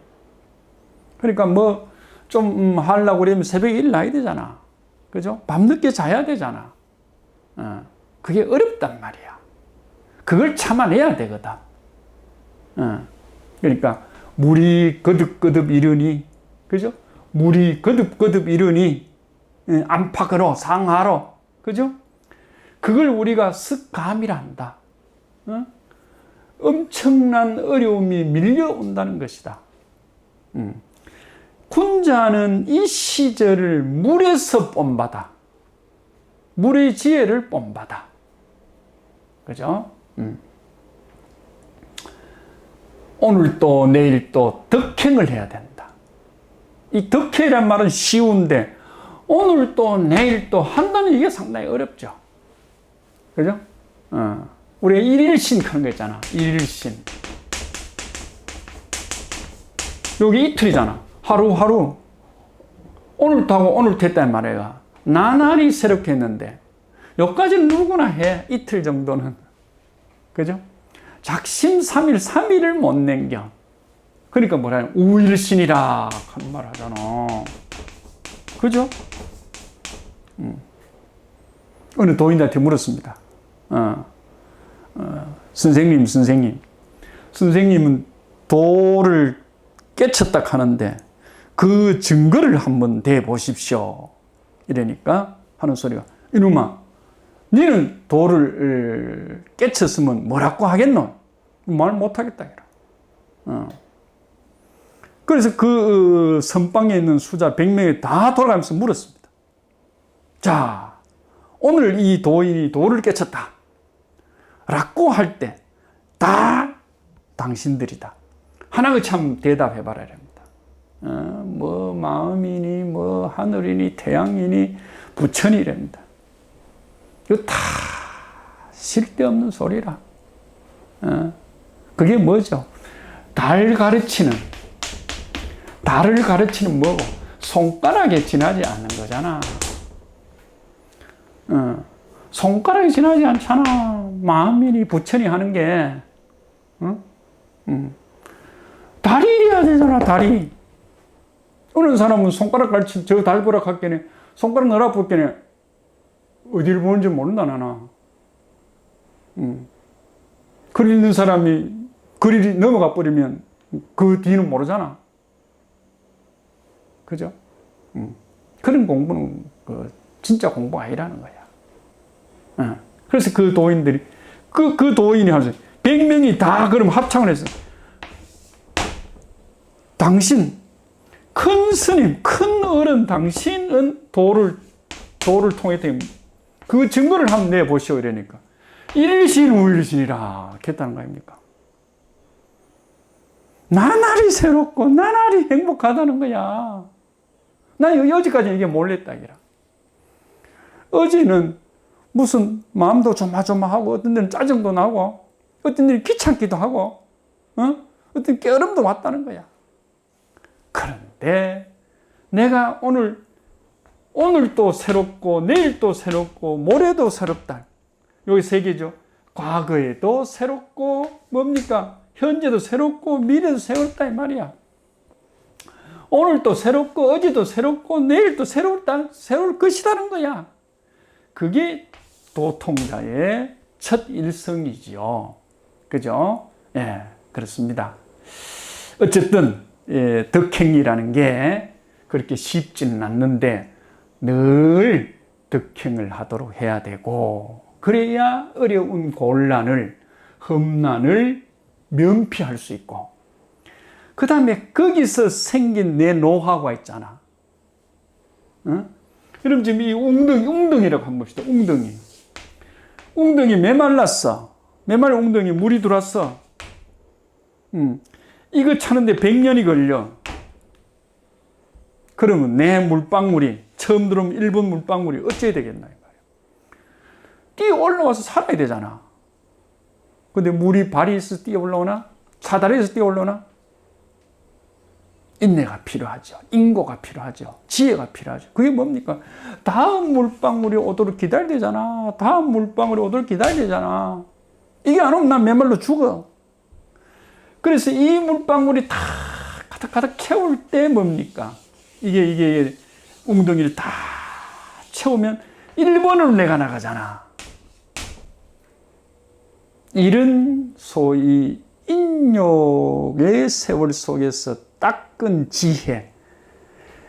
그러니까 뭐, 좀 하려고 그러면 새벽에 일어나야 되잖아. 그죠? 밤늦게 자야 되잖아. 그게 어렵단 말이야. 그걸 참아내야 되거든. 그러니까 물이 거듭거듭 이르니, 그죠? 물이 거듭거듭 이르니 안팎으로 상하로, 그죠? 그걸 우리가 습감이란다. 엄청난 어려움이 밀려온다는 것이다. 군자는 이 시절을 물에서 뽐받아. 물의 지혜를 뽐받아. 그죠? 오늘 또 내일 또 덕행을 해야 된다. 이 덕행이란 말은 쉬운데 오늘 또 내일 또 한다는 이게 상당히 어렵죠. 그죠? 우리가 일일신 하는 거 있잖아. 일일신. 여기 이틀이잖아. 하루하루. 오늘도 하고 오늘도 했단 말이야. 나날이 새롭게 했는데 여기까지는 누구나 해. 이틀 정도는. 그죠? 작심 3일, 3일을 못 남겨. 그러니까 뭐라, 우일신이라 하는 말 하잖아. 그죠? 어느 도인한테 물었습니다. 선생님은 도를 깨쳤다 하는데 그 증거를 한번 대 보십시오. 이러니까 하는 소리가, 이놈아, 니는 도를 깨쳤으면 뭐라고 하겠노? 말 못하겠다. 그래서 그 선방에 있는 수자 100명이 다 돌아가면서 물었습니다. 자, 오늘 이 도인이 도를 깨쳤다 라고 할 때 다 당신들이다. 하나가 참 대답해봐라 이랍니다. 뭐 마음이니 뭐 하늘이니 태양이니 부천이 이랍니다. 이거 다 쓸데없는 소리라. 그게 뭐죠? 달을 가르치는 뭐고 손가락에 지나지 않는 거잖아. 손가락에 지나지 않잖아. 마음이니 부천이 하는 게. 달이 이래야 되잖아. 달이. 어느 사람은 손가락 가르치 저 달 보라 할게네. 손가락 넣어라 볼게네. 어디를 보는지 모른다 나나. 글 읽는 사람이 글이 넘어가 버리면 그 뒤는 모르잖아. 그죠? 그런 공부는 진짜 공부가 아니라는 거야. 그래서 그 도인들이 그 도인이 하면서 100명이 다 그럼 합창을 했어. 당신 큰 스님, 큰 어른 당신은 도를 통해 그 증거를 한번 내보시오 이러니까 일신 우일신이라 했다는 거 아닙니까? 나날이 새롭고 나날이 행복하다는 거야. 나 여지까지 이게 몰랐다 이라. 어제는 무슨 마음도 조마조마하고 어떤 데는 짜증도 나고 어떤 데는 귀찮기도 하고 어떤 깨어름도 왔다는 거야. 그런데 내가 오늘도 새롭고 내일도 새롭고 모레도 새롭다. 여기 세 개죠. 과거에도 새롭고 뭡니까? 현재도 새롭고 미래도 새롭다 이 말이야. 오늘도 새롭고 어제도 새롭고 내일도 새로울 것이라는 거야. 그게 도통자의 첫 일성이지요. 그죠? 예, 그렇습니다. 어쨌든 덕행이라는 게 그렇게 쉽지는 않는데 늘 덕행을 하도록 해야 되고, 그래야 어려운 곤란을 험난을 면피할 수 있고, 그 다음에 거기서 생긴 내 노하우가 있잖아. 어? 여러분 지금 이 웅덩이라고 한번 봅시다. 웅덩이 메말랐어. 메말린 웅덩이 물이 들어왔어. 이거 차는데 100년이 걸려. 그러면 내 물방울이 처음 들어오면 1번 물방울이 어째야 되겠나 이 말이야. 뛰어 올라와서 살아야 되잖아. 근데 물이 발이 있어서 뛰어 올라오나? 사다리에서 뛰어 올라오나? 인내가 필요하죠. 인고가 필요하죠. 지혜가 필요하죠. 그게 뭡니까? 다음 물방울이 오도록 기다려야 되잖아. 다음 물방울이 오도록 기다려야 되잖아. 이게 안 오면 난 메말라 죽어. 그래서 이 물방울이 다 가득 채울 때 뭡니까? 이게 웅덩이를 다 채우면 1번으로 내가 나가잖아. 이런 소위 인욕의 세월 속에서 닦은 지혜,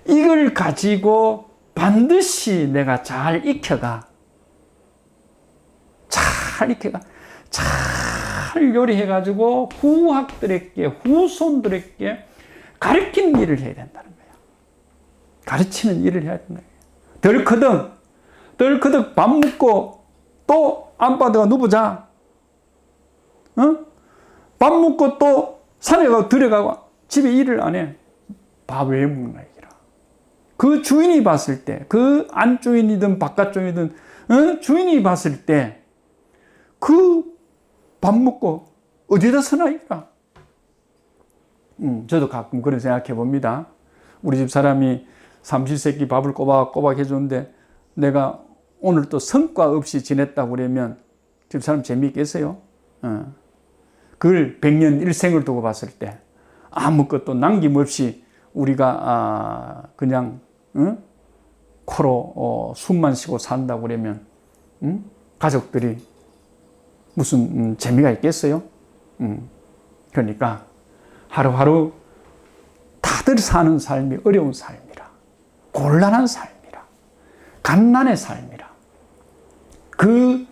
이걸 가지고 반드시 내가 잘 익혀가, 잘 요리해가지고 후학들에게, 후손들에게 가르치는 일을 해야 된다는 거야. 가르치는 일을 해야 된다. 덜커덕 밥 먹고 또 안바다가 누워자. 어? 밥 먹고 또 산에 가고 들어가고 집에 일을 안 해. 밥 왜 먹나 이기라. 그 주인이 봤을 때, 그 안주인이든 바깥주인이든 주인이 봤을 때 그 밥 먹고 어디다 서나 이기라. 저도 가끔 그런 생각해 봅니다. 우리 집 사람이 삼시세끼 밥을 꼬박꼬박 해주는데 내가 오늘 또 성과 없이 지냈다고 그러면 집 사람 재미있겠어요? 그걸 100년 일생을 두고 봤을 때 아무것도 남김없이 우리가 그냥 코로 숨만 쉬고 산다고 그러면 가족들이 무슨 재미가 있겠어요? 그러니까 하루하루 다들 사는 삶이 어려운 삶이라, 곤란한 삶이라, 갓난의 삶이라. 그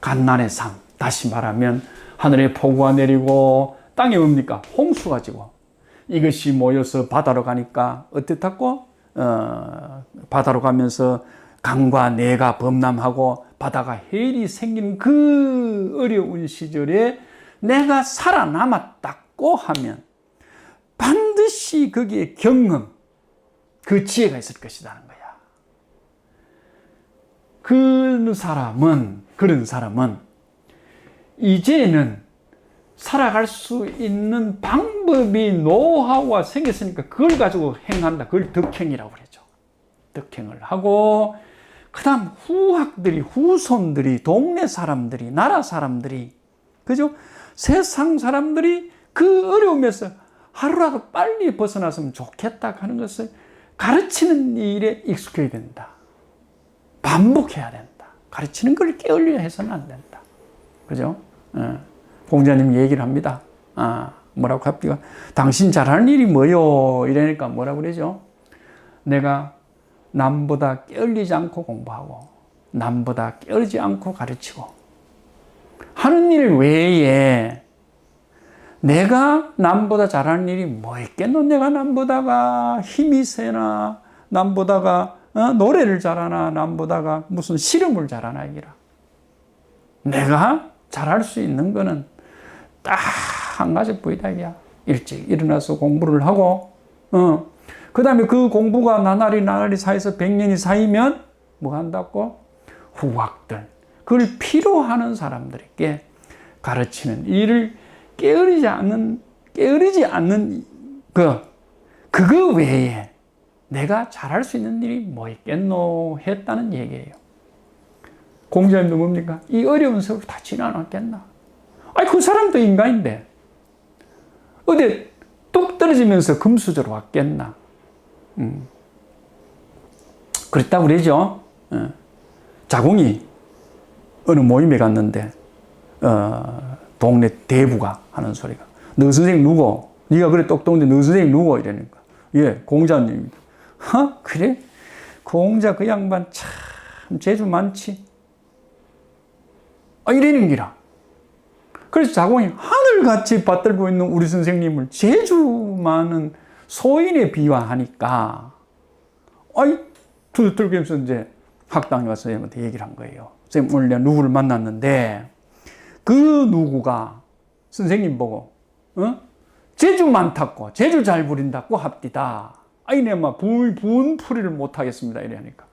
갓난의 삶, 다시 말하면 하늘에 폭우가 내리고 땅에 뭡니까? 홍수가 지고 이것이 모여서 바다로 가니까 어떻다고? 바다로 가면서 강과 내가 범람하고 바다가 해일이 생기는 그 어려운 시절에 내가 살아남았다고 하면 반드시 거기에 경험, 그 지혜가 있을 것이라는 거야. 그런 사람은 이제는 살아갈 수 있는 방법이, 노하우가 생겼으니까 그걸 가지고 행한다. 그걸 덕행이라고 그러죠. 덕행을 하고, 그 다음 후학들이, 후손들이, 동네 사람들이, 나라 사람들이, 그죠? 세상 사람들이 그 어려움에서 하루라도 빨리 벗어났으면 좋겠다 하는 것을 가르치는 일에 익숙해야 된다. 반복해야 된다. 가르치는 걸 게을려 해서는 안 된다. 그죠? 공자님 얘기를 합니다. 뭐라고 합니까? 당신 잘하는 일이 뭐요? 이러니까 뭐라고 그러죠? 내가 남보다 게을리지 않고 공부하고, 남보다 게으르지 않고 가르치고, 하는 일 외에 내가 남보다 잘하는 일이 뭐 있겠노? 내가 남보다가 힘이 세나, 남보다가 노래를 잘하나, 남보다가 무슨 실험을 잘하나 이기라. 내가 잘할 수 있는 거는 딱 한 가지 보이다 이야. 일찍 일어나서 공부를 하고, 그 다음에 그 공부가 나날이 쌓여서 100년이 쌓이면 뭐 한다고? 후학들, 그걸 필요하는 사람들에게 가르치는 일을 게으르지 않는 그거 외에 내가 잘할 수 있는 일이 뭐 있겠노 했다는 얘기예요. 공자님도 뭡니까? 이 어려운 세월 다 지나놨겠나? 아니, 그 사람도 인간인데 어디 뚝 떨어지면서 금수저로 왔겠나? 그랬다고 그러죠. 자궁이 어느 모임에 갔는데 동네 대부가 하는 소리가, 너 선생님 누구? 네가 그래 똑똑한데 너 선생님 누구? 이러니까, 예, 공자님. 그래? 공자 그 양반 참 재주 많지. 이러는 기라. 그래서 자공이 하늘같이 받들고 있는 우리 선생님을 제주 많은 소인에 비유하니까, 아이, 두들기면서 이제 학당에 와서 선생님한테 얘기를 한 거예요. 선생님, 오늘 내가 누구를 만났는데, 그 누구가 선생님 보고, 제주만 탔고, 제주 잘 부린다고 합디다. 아이, 내가 막 분풀이를 못 하겠습니다. 이러니까.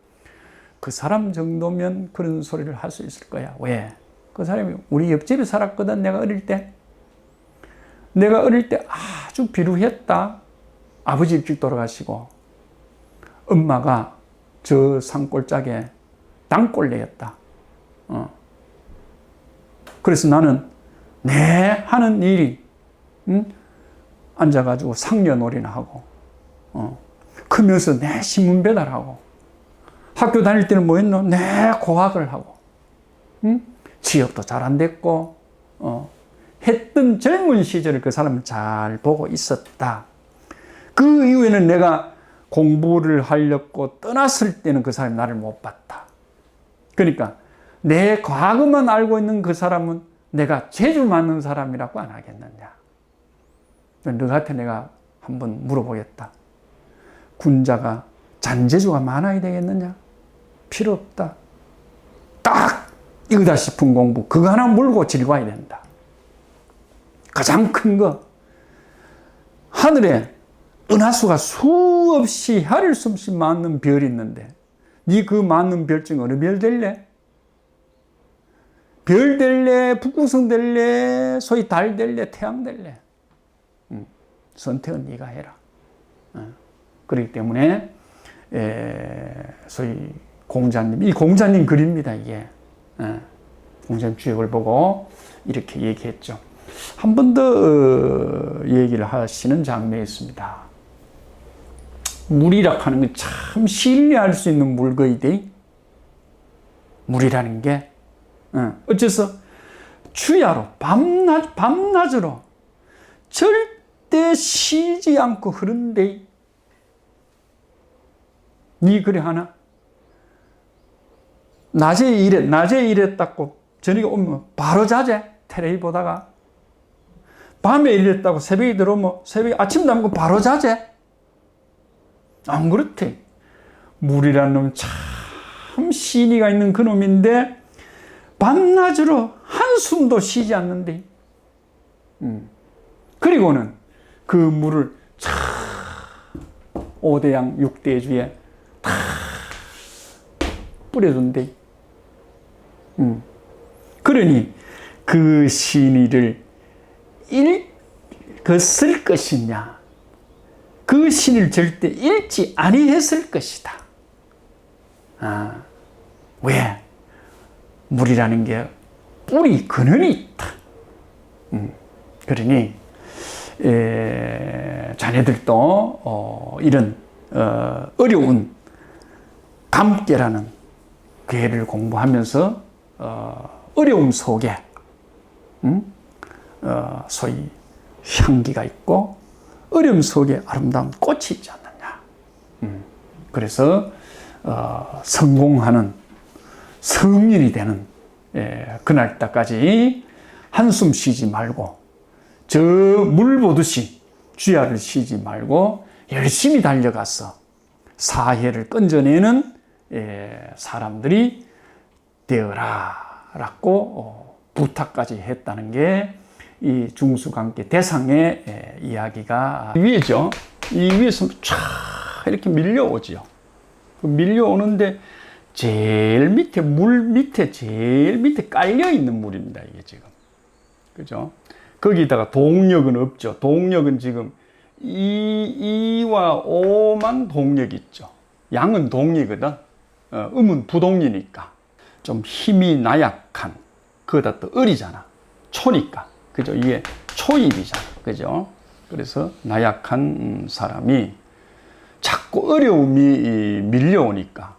그 사람 정도면 그런 소리를 할 수 있을 거야. 왜? 그 사람이 우리 옆집에 살았거든, 내가 어릴 때. 내가 어릴 때 아주 비루했다. 아버지 일찍 돌아가시고, 엄마가 저 산골짜기에 땅골레였다. 그래서 나는 내 하는 일이, 앉아가지고 상여놀이나 하고, 크면서 내 신문 배달하고, 학교 다닐 때는 뭐 했노? 내 고학을 하고, 취업도 잘 안 됐고, 했던 젊은 시절을 그 사람을 잘 보고 있었다. 그 이후에는 내가 공부를 하려고 떠났을 때는 그 사람이 나를 못 봤다. 그러니까 내 과거만 알고 있는 그 사람은 내가 재주 많은 사람이라고 안 하겠느냐. 너한테 내가 한번 물어보겠다. 군자가 잔재주가 많아야 되겠느냐? 필요 없다. 딱 이거다 싶은 공부 그거 하나 물고 즐거워야 된다. 가장 큰 거, 하늘에 은하수가 수없이 헤아릴 수 없이 많은 별이 있는데 네 그 많은 별 중에 어느 별 될래? 별 될래? 북극성 될래? 소위 달 될래? 태양 될래? 선택은 네가 해라. 그렇기 때문에 소위 공자님, 이 공자님 글입니다. 이게 공자님 주역을 보고 이렇게 얘기했죠. 한 번 더 얘기를 하시는 장면이 있습니다. 물이라 하는 건 참 신뢰할 수 있는 물거이대. 물이라는 게 어째서 주야로 밤낮으로 절대 쉬지 않고 흐른대. 니 그래 하나? 낮에 일했다고 저녁에 오면 바로 자재. 텔레비 보다가 밤에 일했다고 새벽에 들어오면 새벽에 아침 남고 바로 자재. 안 그렇대. 물이라는 놈 참 신의가 있는 그 놈인데 밤낮으로 한숨도 쉬지 않는데. 그리고는 그 물을 참 5대양 6대주에 다 뿌려준대. 그러니 그 신의를 읽었을 것이냐, 그 신을 절대 읽지 아니했을 것이다. 왜? 물이라는 게 뿌리 근원이 있다. 그러니 자네들도 이런 어려운 감깨라는 괴를 공부하면서 어려움 속에 소위 향기가 있고 어려움 속에 아름다운 꽃이 있지 않느냐. 그래서 성공하는 성인이 되는 그날까지 한숨 쉬지 말고 저 물 보듯이 쥐야를 쉬지 말고 열심히 달려가서 사해를 건져내는 사람들이 되어라 라고 부탁까지 했다는 게 이 중수관계 대상의 이야기가 위에죠. 이 위에서 쫙 이렇게 밀려오죠. 밀려오는데 제일 밑에 물 밑에 제일 밑에 깔려 있는 물입니다. 이게 지금 그죠? 거기다가 동력은 없죠. 동력은 지금 2와 5만 동력이 있죠. 양은 동이거든. 음은 부동이니까 좀 힘이 나약한, 그거다 또 을이잖아. 초니까. 그죠? 이게 초입이잖아. 그죠? 그래서 나약한 사람이 자꾸 어려움이 밀려오니까,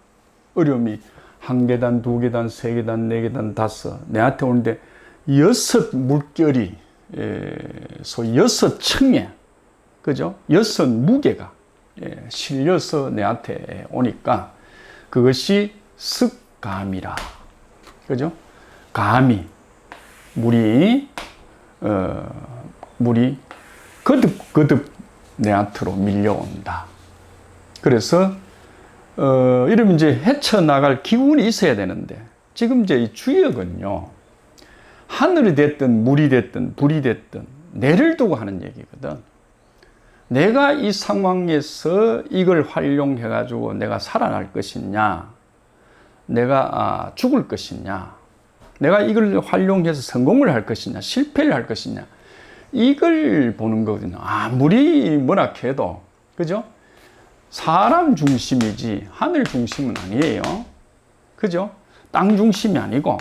어려움이 한 계단, 두 계단, 세 계단, 네 계단, 다섯, 내한테 오는데 6 물결이 소위 6층에, 그죠? 6 무게가 실려서 내한테 오니까 그것이 습감이라. 그죠? 감이, 물이 물이 거듭거듭 내한테로 밀려온다. 그래서 이러면 이제 헤쳐나갈 기운이 있어야 되는데, 지금 이제 이 주역은요, 하늘이 됐든 물이 됐든 불이 됐든 내를 두고 하는 얘기거든. 내가 이 상황에서 이걸 활용해 가지고 내가 살아날 것이냐, 내가 죽을 것이냐, 내가 이걸 활용해서 성공을 할 것이냐, 실패를 할 것이냐, 이걸 보는 거거든요. 아무리 뭐라 해도, 그죠? 사람 중심이지 하늘 중심은 아니에요. 그죠? 땅 중심이 아니고,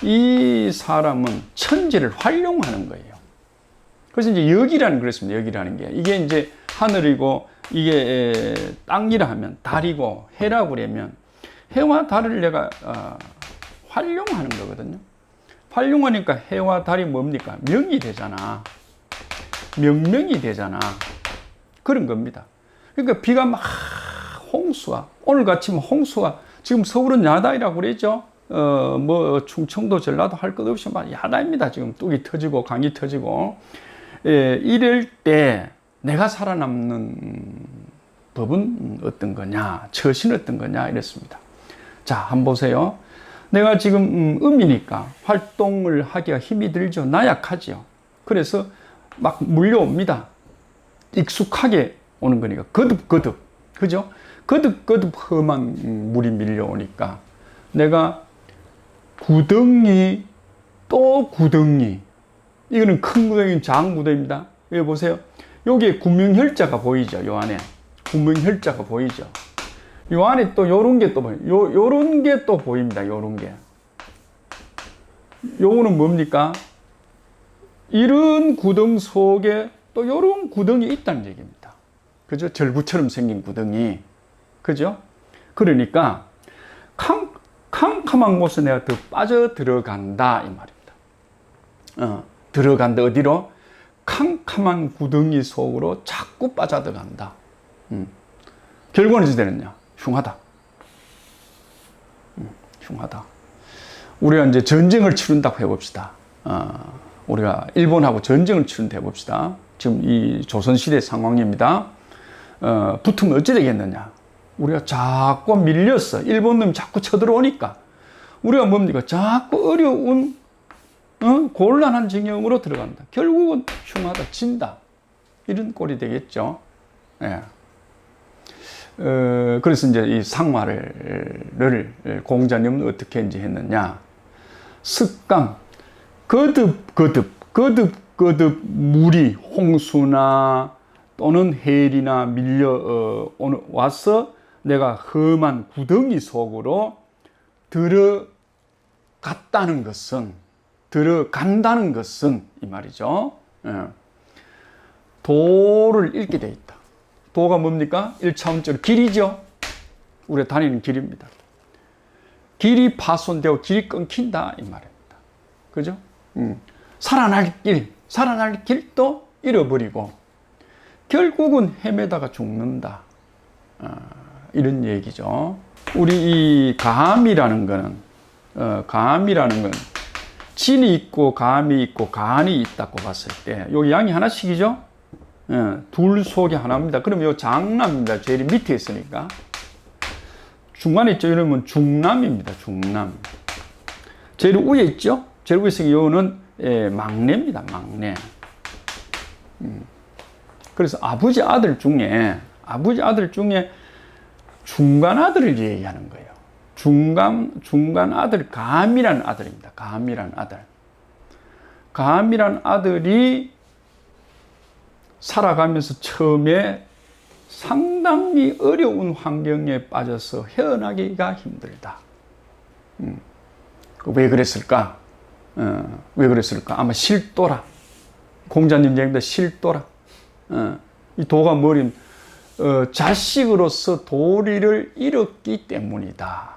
이 사람은 천지를 활용하는 거예요. 그래서 이제 역이라는 그랬습니다. 역이라는 게. 이게 이제 하늘이고, 이게 땅이라 하면 달이고, 해라고 그러면, 해와 달을 내가 활용하는 거거든요. 활용하니까 해와 달이 뭡니까? 명이 되잖아. 명명이 되잖아. 그런 겁니다. 그러니까 비가 막 홍수가, 오늘 같이 홍수가, 지금 서울은 야다이라고 그랬죠. 충청도, 전라도 할 것 없이 막 야다입니다. 지금 뚝이 터지고 강이 터지고. 이럴 때 내가 살아남는 법은 어떤 거냐, 처신은 어떤 거냐, 이랬습니다. 자, 한번 보세요. 내가 지금 음이니까 활동을 하기가 힘이 들죠. 나약하죠. 그래서 막 물려옵니다. 익숙하게 오는 거니까 거듭거듭, 그죠? 거듭거듭 험한 물이 밀려오니까 내가 구덩이 또 구덩이, 이거는 큰 구덩이는 작은 구덩이입니다. 여기 보세요. 여기에 구명혈자가 보이죠. 요 안에 구명혈자가 보이죠. 요 안에 또 요런 게 또 보여요. 요런 게 또 보입니다. 요런 게. 요거는 뭡니까? 이런 구덩 속에 또 요런 구덩이 있다는 얘기입니다. 그죠? 절구처럼 생긴 구덩이. 그죠? 그러니까 캄캄한 곳에 내가 더 빠져 들어간다, 이 말입니다. 들어간다. 어디로? 캄캄한 구덩이 속으로 자꾸 빠져들어간다. 결과는 어찌 되느냐? 흉하다. 흉하다. 우리가 이제 전쟁을 치른다고 해봅시다. 우리가 일본하고 전쟁을 치른다 해봅시다. 지금 이 조선시대 상황입니다. 붙으면 어찌 되겠느냐? 우리가 자꾸 밀렸어. 일본 놈이 자꾸 쳐들어오니까. 우리가 뭡니까? 자꾸 어려운, 곤란한 진영으로 들어간다. 결국은 흉하다, 진다. 이런 꼴이 되겠죠. 예. 그래서 이제 이 상마를 공자님은 어떻게 이제 했느냐. 습강, 거듭 물이 홍수나 또는 해일이나 밀려 와서 내가 험한 구덩이 속으로 들어간다는 것은 이 말이죠. 도를 잃게 돼 있다. 도가 뭡니까? 1차원적으로 길이죠. 우리가 다니는 길입니다. 길이 파손되고 길이 끊긴다, 이 말입니다. 그죠? 살아날 길도 잃어버리고 결국은 헤매다가 죽는다. 이런 얘기죠. 우리 이 감이라는 거는 진이 있고 감이 있고 간이 있다고 봤을 때 요 양이 하나씩이죠. 둘 속에 하나입니다. 그러면 요 장남입니다. 제일 밑에 있으니까. 중간에 있죠. 이러면 중남입니다. 중남. 제일 위에 있죠. 제일 위에 있으니까 요는 막내입니다. 막내. 그래서 아버지 아들 중에 중간 아들을 얘기하는 거예요. 중간 아들, 감이라는 아들입니다. 감이라는 아들. 감이라는 아들이 살아가면서 처음에 상당히 어려운 환경에 빠져서 헤어나기가 힘들다. 왜 그랬을까? 왜 그랬을까? 아마 실도라. 공자님 얘기입니다. 실도라. 이 도가 뭐림? 자식으로서 도리를 잃었기 때문이다.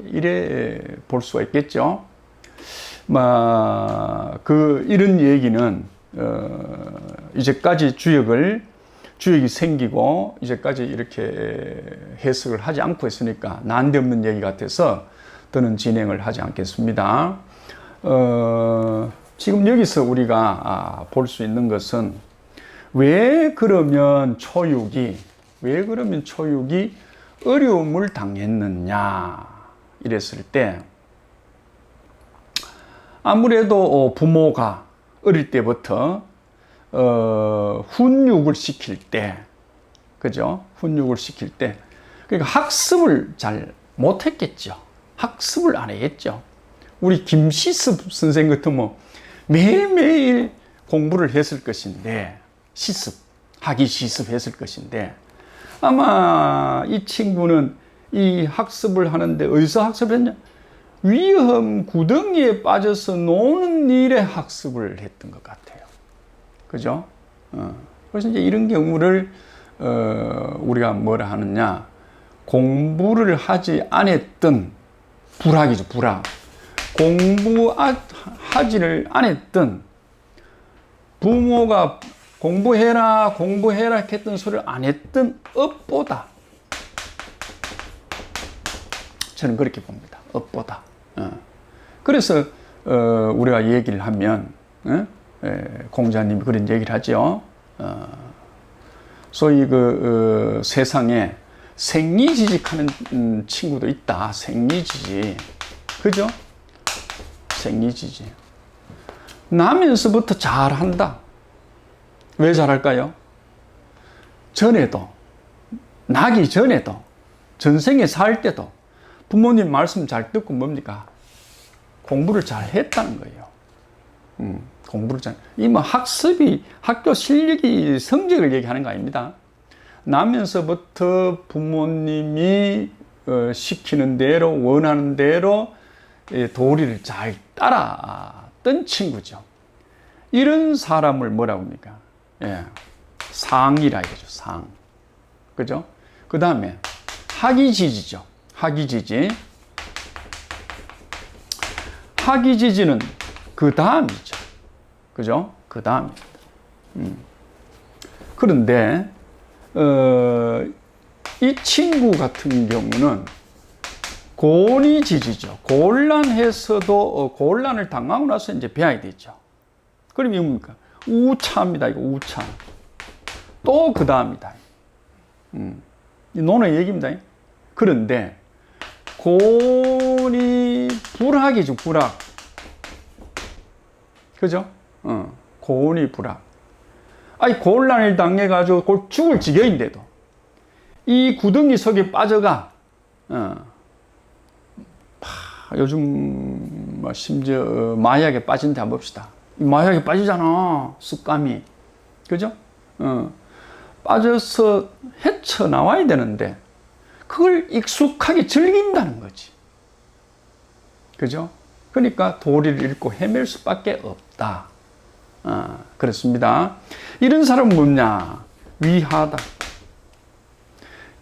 이래 볼 수가 있겠죠. 이런 얘기는 이제까지 주역이 생기고 이제까지 이렇게 해석을 하지 않고 있으니까 난데없는 얘기 같아서 더는 진행을 하지 않겠습니다. 지금 여기서 우리가 볼 수 있는 것은 왜 그러면 초육이 어려움을 당했느냐 이랬을 때 아무래도 부모가 어릴 때부터 훈육을 시킬 때, 그죠? 훈육을 시킬 때, 그러니까 학습을 잘 못했겠죠. 학습을 안 했겠죠. 우리 김시습 선생 같으면 매일매일 공부를 했을 것인데, 학위 시습했을 것인데, 아마 이 친구는 이 학습을 하는데 어디서 학습했냐? 위험 구덩이에 빠져서 노는 일에 학습을 했던 것 같아요. 그죠? 그래서 이제 이런 경우를, 우리가 뭐라 하느냐. 공부를 하지 않았던 불학이죠, 불학. 공부하지를 않았던 부모가 공부해라 했던 소리를 안 했던 업보다. 저는 그렇게 봅니다. 업보다. 그래서 우리가 얘기를 하면 공자님이 그런 얘기를 하죠. 소위 세상에 생리지직하는 친구도 있다. 생리지직. 그죠? 생리지직. 나면서부터 잘한다. 왜 잘할까요? 나기 전에도, 전생에 살 때도 부모님 말씀 잘 듣고 뭡니까? 공부를 잘 했다는 거예요. 공부를 잘. 학습이, 학교 실력이 성적을 얘기하는 거 아닙니다. 나면서부터 부모님이 시키는 대로, 원하는 대로 도리를 잘 따랐던 친구죠. 이런 사람을 뭐라고 합니까? 상이라 이거죠, 상. 그죠? 그 다음에 학이지지죠. 학이지지는 그 다음이죠. 그죠? 그 다음입니다. 그런데, 이 친구 같은 경우는 곤이지지죠. 곤란해서도, 곤란을 당하고 나서 이제 배워야 되죠. 그럼 이거 뭡니까? 우차입니다. 이거 우차. 또 그 다음이다. 논의 얘기입니다. 그런데, 곤이 불학이죠, 불학. 그죠? 곤이 불학. 곤란을 당해가지고 죽을 지경인데도, 이 구덩이 속에 빠져가, 요즘, 심지어, 마약에 빠진데 한번 봅시다. 마약에 빠지잖아, 습감이. 그죠? 빠져서 헤쳐나와야 되는데, 그걸 익숙하게 즐긴다는 거지. 그죠? 그러니까 도리를 잃고 헤맬 수밖에 없다. 그렇습니다. 이런 사람은 뭐냐? 위하다.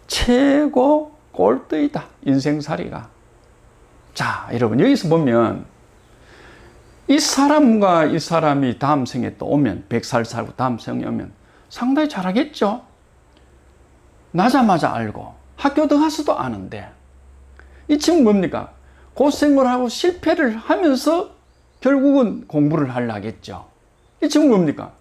최고 꼴등이다. 인생살이가. 자, 여러분, 여기서 보면, 이 사람과 이 사람이 다음 생에 또 오면, 100살 살고 다음 생에 오면 상당히 잘하겠죠? 나자마자 알고, 학교도 가서도 아는데, 이 친구 뭡니까? 고생을 하고 실패를 하면서 결국은 공부를 하려겠죠. 이 친구 뭡니까?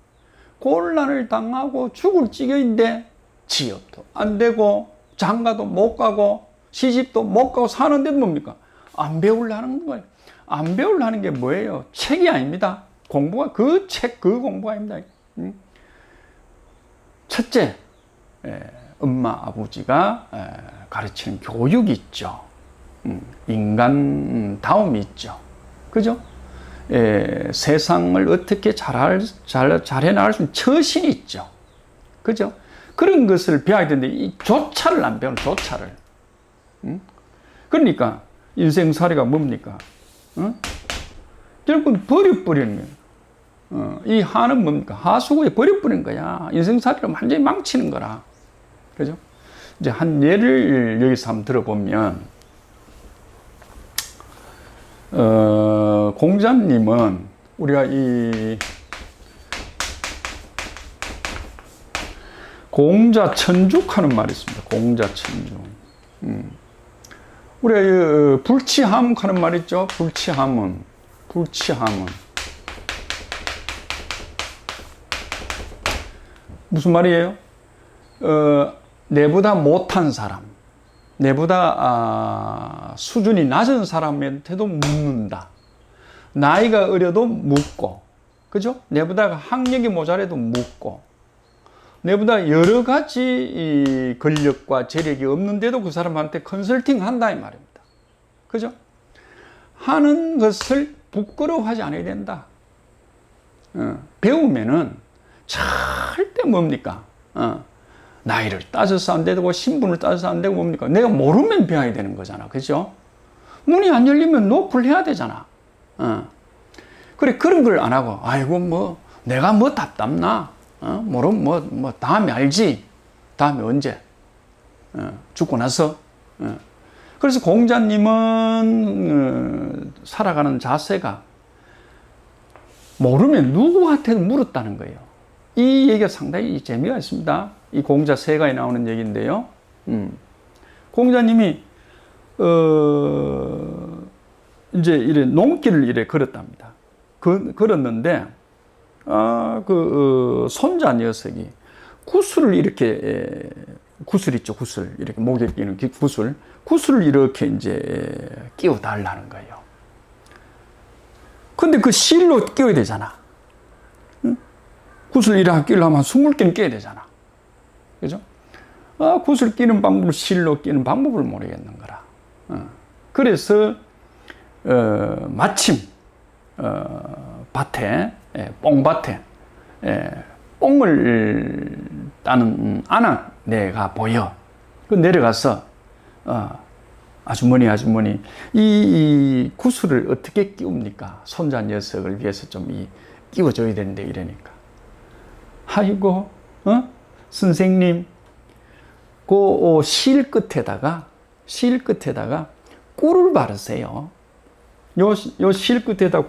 곤란을 당하고 죽을 지경인데 취업도 안 되고 장가도 못 가고 시집도 못 가고 사는데도 뭡니까? 안 배우려는 거예요. 안 배우려는 게 뭐예요? 책이 아닙니다. 공부가 그 공부가 아닙니다. 첫째, 엄마 아버지가 가르치는 교육이 있죠. 인간다움이 있죠. 그죠? 세상을 어떻게 잘해 나갈 수 있는 처신이 있죠. 그죠? 그런 것을 배워야 되는데, 이 조차를 안 배우는 조차를. 그러니까, 인생살이가 뭡니까? 결국은 버려버리는 거예요. 이 하는 뭡니까? 하수구에 버려버리는 거야. 인생살이를 완전히 망치는 거라. 그죠? 이제 한 예를 여기서 한번 들어보면, 공자님은 우리가 이 공자천죽하는 말이 있습니다. 공자천죽. 우리가 불치함 하는 말 있죠. 불치함은 불치함은 무슨 말이에요? 내보다 못한 사람, 내보다 수준이 낮은 사람한테도 묻는다. 나이가 어려도 묻고, 그죠? 내보다 학력이 모자라도 묻고, 내보다 여러 가지 이 권력과 재력이 없는데도 그 사람한테 컨설팅 한다 이 말입니다. 그죠? 하는 것을 부끄러워하지 않아야 된다. 배우면은 절대 뭡니까? 나이를 따져서 안 되고 신분을 따져서 안 되고 뭡니까? 내가 모르면 배워야 되는 거잖아. 그죠? 문이 안 열리면 노크를 해야 되잖아. 그래, 그런 걸 안 하고, 아이고, 뭐, 내가 뭐 답답나? 모르면 뭐, 다음에 알지? 다음에 언제? 죽고 나서? 그래서 공자님은, 살아가는 자세가 모르면 누구한테도 물었다는 거예요. 이 얘기가 상당히 재미가 있습니다. 이 공자 세가에 나오는 얘기인데요. 공자님이, 이제 이래 농길을 이래 걸었답니다. 걸었는데, 손자 녀석이 구슬을 이렇게, 구슬 있죠, 구슬. 이렇게 목에 끼는 구슬을 이렇게 이제 끼워 달라는 거예요. 근데 그 실로 끼워야 되잖아. 응? 구슬 이렇게 끼려면 20개는 끼워야 되잖아. 그죠? 구슬 끼는 방법을 실로 끼는 방법을 모르겠는 거라. 그래서, 마침, 밭에, 뽕밭에, 뽕을 따는 아낙네가 보여. 그 내려가서, 아주머니, 이 구슬을 어떻게 끼웁니까? 손자 녀석을 위해서 좀 끼워줘야 되는데, 이러니까. 아이고, 선생님, 실 끝에다가 꿀을 바르세요. 요 실 끝에다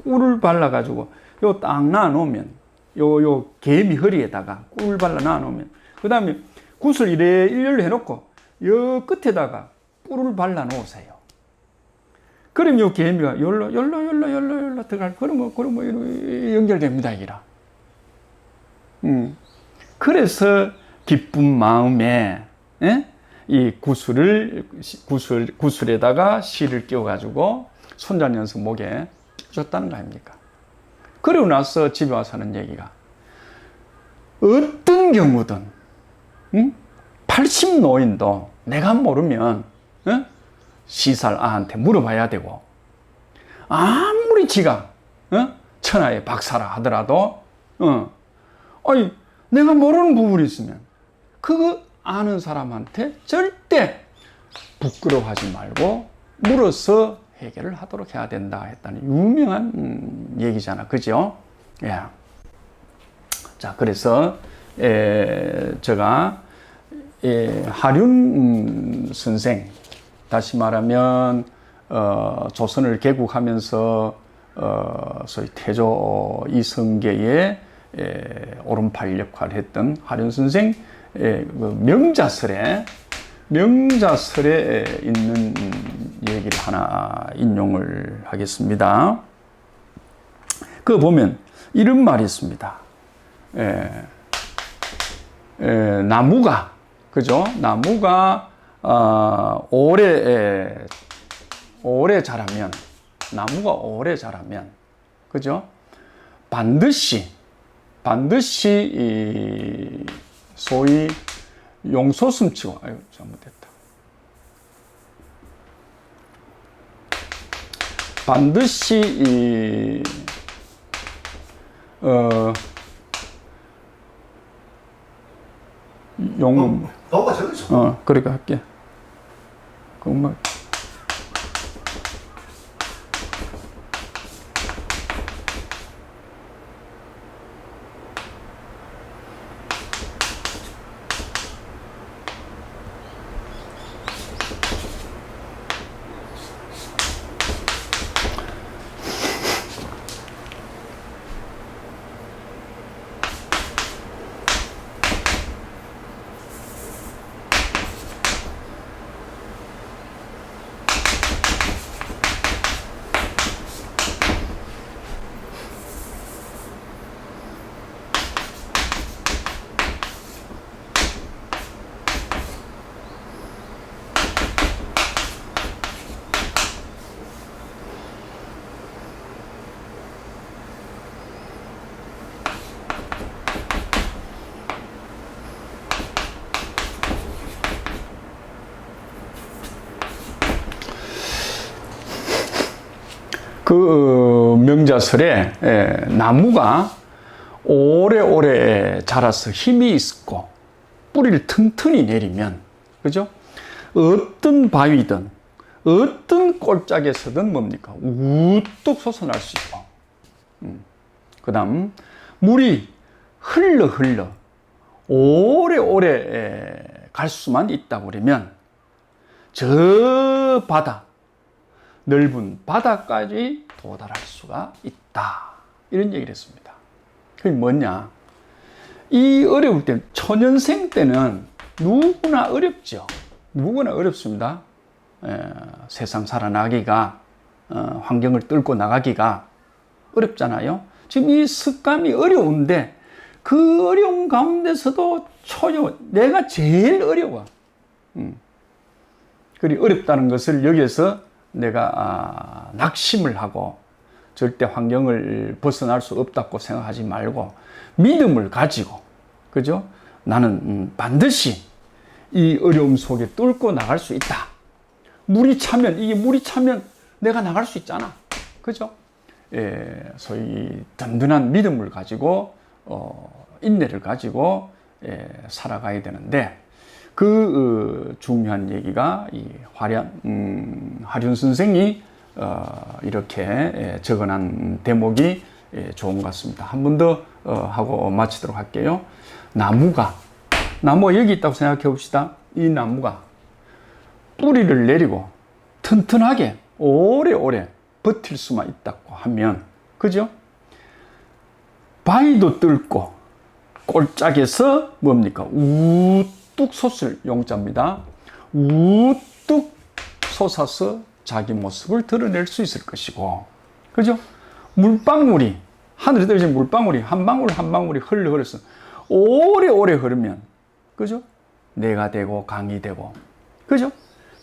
꿀을 발라가지고, 요 딱 놔놓으면, 요 개미 허리에다가 꿀을 발라 놔놓으면, 그 다음에 굿을 이래 일렬로 해놓고, 요 끝에다가 꿀을 발라 놓으세요. 그럼 요 개미가 열로 들어갈, 그러면 연결됩니다, 이라. 그래서 기쁜 마음에, 이 구슬에다가 실을 끼워가지고 손자 녀석 목에 줬다는 거 아닙니까? 그러고 나서 집에 와서 하는 얘기가, 어떤 경우든, 80노인도 내가 모르면, 시살 아한테 물어봐야 되고, 아무리 지가, 천하의 박사라 하더라도, 아니, 내가 모르는 부분이 있으면, 그거 아는 사람한테 절대 부끄러워하지 말고, 물어서 해결을 하도록 해야 된다 했다는 유명한 얘기잖아. 그죠? 예. 자, 그래서, 제가, 하륜 선생, 다시 말하면, 조선을 개국하면서, 소위 태조 이성계의 오른팔 역할을 했던 하륜 선생, 명자설에 있는 얘기를 하나 인용을 하겠습니다. 그거 보면 이런 말이 있습니다. 나무가, 그죠? 나무가, 오래 자라면, 그죠? 반드시, 소위 용솟음치고, 아유, 잘못됐다. 반드시, 너가 저기서. 그러니까 할게. 그것만. 그 명자설에 나무가 오래오래 자라서 힘이 있고 뿌리를 튼튼히 내리면, 그죠? 어떤 바위든 어떤 꼴짝에서든 뭡니까? 우뚝 솟아날 수 있고, 그 다음 물이 흘러 오래오래 갈 수만 있다고 그러면 저 바다, 넓은 바다까지 도달할 수가 있다. 이런 얘기를 했습니다. 그게 뭐냐? 이 어려울 때, 초년생 때는 누구나 어렵죠. 누구나 어렵습니다. 세상 살아나기가, 환경을 뚫고 나가기가 어렵잖아요. 지금 이 습감이 어려운데 그 어려운 가운데서도 내가 제일 어려워. 그리 어렵다는 것을 여기에서 내가 낙심을 하고 절대 환경을 벗어날 수 없다고 생각하지 말고 믿음을 가지고, 그죠? 나는 반드시 이 어려움 속에 뚫고 나갈 수 있다. 물이 차면 내가 나갈 수 있잖아. 그죠? 소위 든든한 믿음을 가지고 인내를 가지고 살아가야 되는데, 그 중요한 얘기가 이 화륜 선생이 이렇게 적어놓은 대목이 좋은 것 같습니다. 한 번 더 하고 마치도록 할게요. 나무가 여기 있다고 생각해 봅시다. 이 나무가 뿌리를 내리고 튼튼하게 오래오래 버틸 수만 있다고 하면, 그죠? 바위도 뚫고 꼴짝에서 뭡니까? 우뚝 솟을 용자입니다. 우뚝 솟아서 자기 모습을 드러낼 수 있을 것이고, 그죠? 물방울이, 하늘에 떨어진 물방울이 한 방울 한 방울이 흘러서 오래오래 흐르면, 그죠? 내가 되고 강이 되고, 그죠?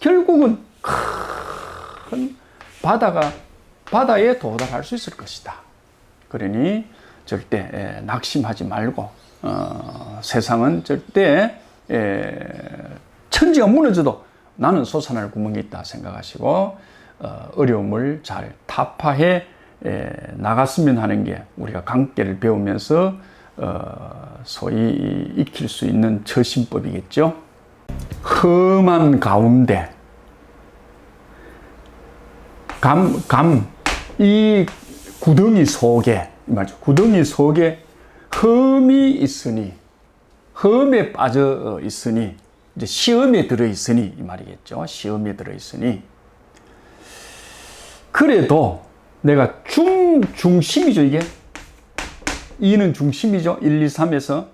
결국은 큰 바다에 도달할 수 있을 것이다. 그러니 절대 낙심하지 말고, 세상은 절대 천지가 무너져도 나는 솟아날 구멍이 있다 생각하시고 어려움을 잘 타파해 나갔으면 하는 게 우리가 강계를 배우면서 소위 익힐 수 있는 처신법이겠죠. 험한 가운데 이 구덩이 속에, 맞죠? 구덩이 속에 험이 있으니, 험에 빠져 있으니, 이제 시험에 들어 있으니 이 말이겠죠. 시험에 들어 있으니, 그래도 내가 중심이죠. 이게 이는 중심이죠. 1, 2, 3에서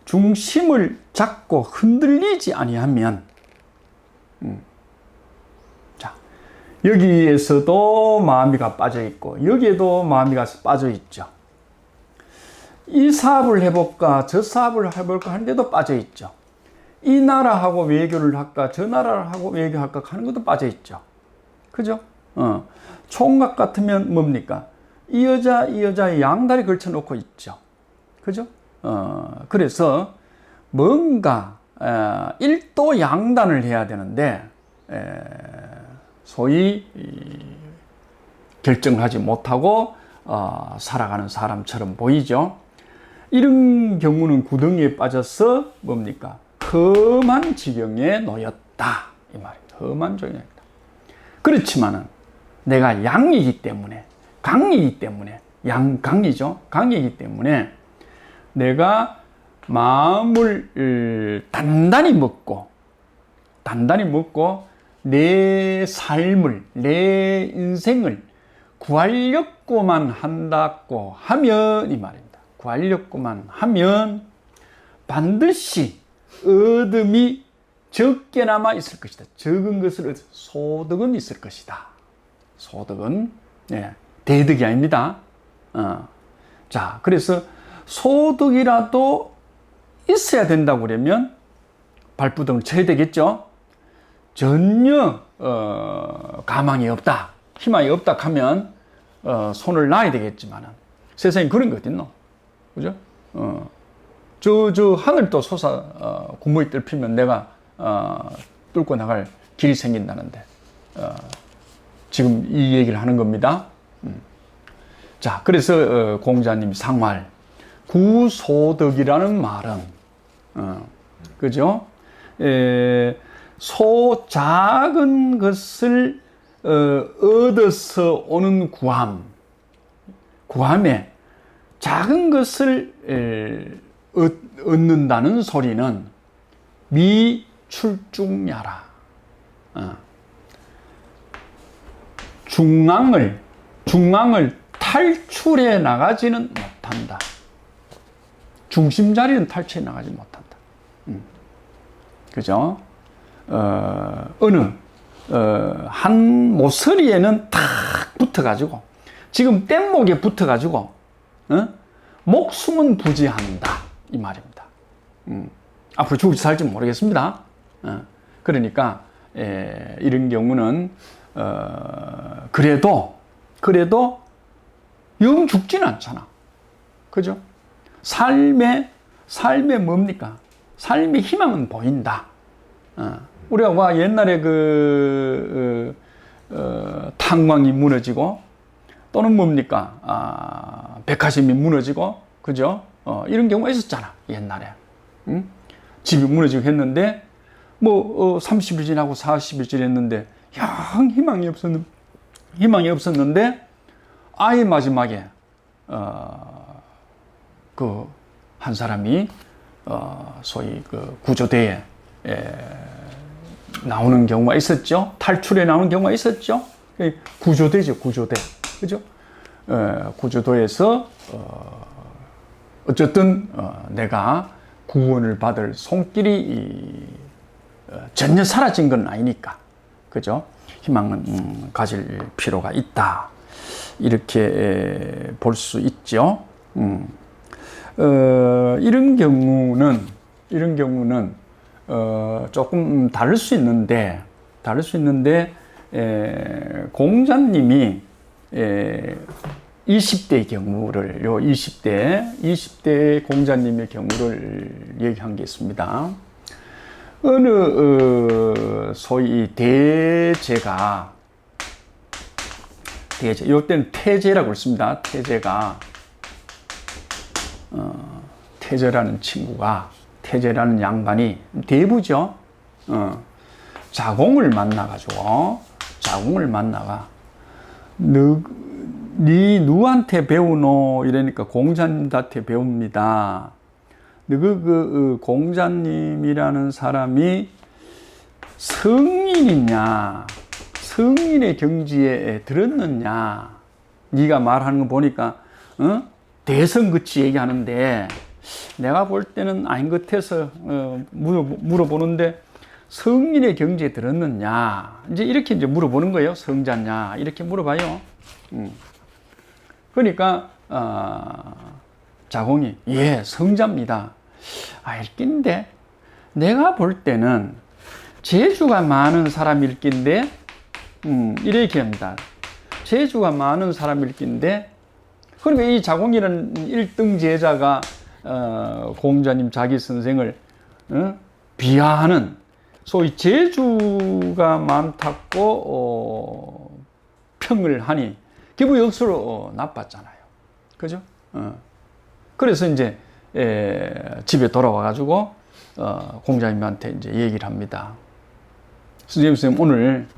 중심을 잡고 흔들리지 아니하면, 자, 여기에서도 마음이가 빠져 있고 여기에도 마음이가 빠져 있죠. 이 사업을 해볼까 저 사업을 해볼까 하는데도 빠져 있죠. 이 나라하고 외교를 할까 저 나라하고 외교할까 하는 것도 빠져 있죠. 그죠? 총각 같으면 뭡니까? 이 여자의 양다리 걸쳐 놓고 있죠. 그죠? 그래서 뭔가 일도 양단을 해야 되는데 소위 결정을 하지 못하고 살아가는 사람처럼 보이죠. 이런 경우는 구덩이에 빠져서 뭡니까? 험한 지경에 놓였다 이 말입니다. 험한 지경에 놓였다. 그렇지만은 내가 양이기 때문에, 강이기 때문에, 양강이죠. 강이기 때문에 내가 마음을 단단히 먹고 내 삶을, 내 인생을 구하려고만 한다고 하면 이 말입니다. 구하려고만 하면 반드시 얻음이 적게나마 있을 것이다. 적은 것을 소득은 있을 것이다. 소득은 대득이 아닙니다. 자, 그래서 소득이라도 있어야 된다고 그러면 발부등을 쳐야 되겠죠. 전혀 가망이 없다, 희망이 없다 하면 손을 놔야 되겠지만은 세상에 그런 것 있노, 그죠? 저 하늘도 구멍이 뚫히면 내가 뚫고 나갈 길이 생긴다는데 지금 이 얘기를 하는 겁니다. 자, 그래서 공자님 상말 구소득이라는 말은 그죠? 소 작은 것을 얻어서 오는 구함에 작은 것을 얻는다는 소리는 미출중야라. 중앙을 탈출해 나가지는 못한다. 중심 자리는 탈출해 나가지 못한다. 그죠? 한 모서리에는 탁 붙어가지고, 지금 뗏목에 붙어가지고, 목숨은 부지한다. 이 말입니다. 앞으로 죽을지 살지 모르겠습니다. 그러니까, 이런 경우는, 그래도 영 죽지는 않잖아. 그죠? 삶에 뭡니까? 삶의 희망은 보인다. 우리가 옛날에 탄광이 무너지고, 또는 뭡니까? 백화점이 무너지고, 그죠? 이런 경우가 있었잖아, 옛날에. 집이 무너지고 했는데, 30일 지나고 40일 지났는데, 영 희망이 없었는데, 아예 마지막에, 한 사람이, 소위 구조대에, 나오는 경우가 있었죠. 탈출에 나오는 경우가 있었죠. 구조대죠, 구조대. 그죠? 구조도에서, 어쨌든, 내가 구원을 받을 손길이 전혀 사라진 건 아니니까. 그죠? 희망은 가질 필요가 있다. 이렇게 볼 수 있죠. 이런 경우는 조금 다를 수 있는데, 공자님이 20대의 경우를, 20대 공자님의 경우를 얘기한 게 있습니다. 소위 대제가, 이럴 때는 태제라고 했습니다. 태제라는 친구가, 태제라는 양반이, 대부죠. 자공을 만나가, 니 누구한테 배우노? 이러니까 공자님한테 배웁니다. 그 공자님이라는 사람이 성인이냐, 성인의 경지에 들었느냐? 네가 말하는 거 보니까 대성그치 얘기하는데, 내가 볼 때는 아닌 것 같아서 물어보는데, 성인의 경지에 들었느냐? 이렇게 물어보는 거예요. 성자냐? 이렇게 물어봐요. 그러니까 자공이 예, 성자입니다. 읽긴데 내가 볼 때는 재주가 많은 사람일 낀데, 이렇게 합니다. 재주가 많은 사람일 낀데, 그러니까 이 자공이라는 1등 제자가 공자님 자기 선생을 비하하는, 소위 재주가 많다고 평을 하니 기분 역수로 나빴잖아요. 그죠? 그래서 이제 집에 돌아와가지고 공자님한테 이제 얘기를 합니다. 선생님 오늘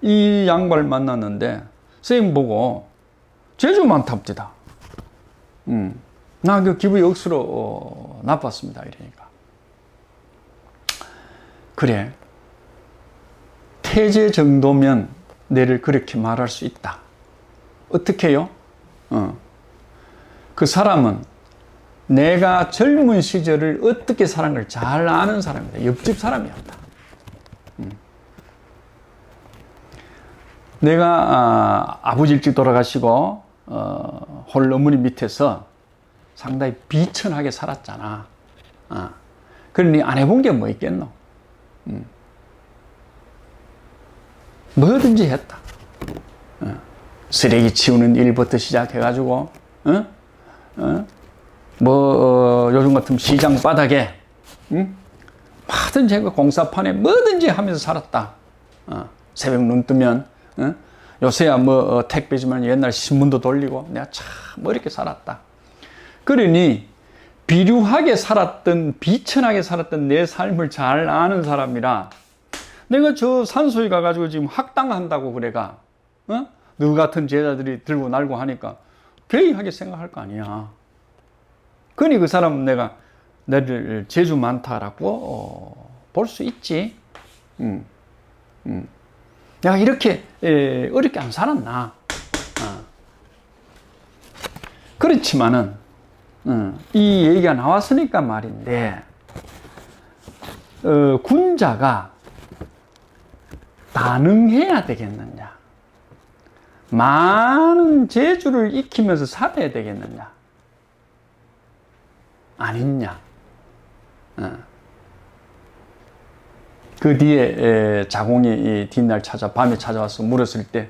이 양반을 만났는데 선생님 보고 재주 많답니다. 나 그 기분 역수로 나빴습니다. 이러니까. 그래, 태제 정도면 내를 그렇게 말할 수 있다. 어떻게 해요? 그 사람은 내가 젊은 시절을 어떻게 살았는 걸 잘 아는 사람이다. 옆집 사람이었다. 내가 아버지 일찍 돌아가시고 홀 어머니 밑에서 상당히 비천하게 살았잖아. 그러니 안 해본 게 뭐 있겠노? 뭐든지 했다. 쓰레기 치우는 일부터 시작해가지고, 요즘 같으면 시장 바닥에, 뭐든지 공사판에 뭐든지 하면서 살았다. 새벽 눈 뜨면, 요새야 뭐 택배지만 옛날 신문도 돌리고 내가 참 어렵게 살았다. 그러니 비류하게 살았던, 비천하게 살았던 내 삶을 잘 아는 사람이라 내가 저 산소에 가가지고 지금 학당한다고 그래가, 너 같은 제자들이 들고 날고 하니까 괴이하게 생각할 거 아니야. 그러니 그 사람은 내가 나를 재주 많다라고 볼 수 있지. 내가 이렇게 어렵게 안 살았나. 그렇지만은 이 얘기가 나왔으니까 말인데, 군자가 단응해야 되겠느냐, 많은 재주를 익히면서 살아야 되겠느냐, 아니냐. 그 뒤에 자공이 뒷날 밤에 찾아와서 물었을 때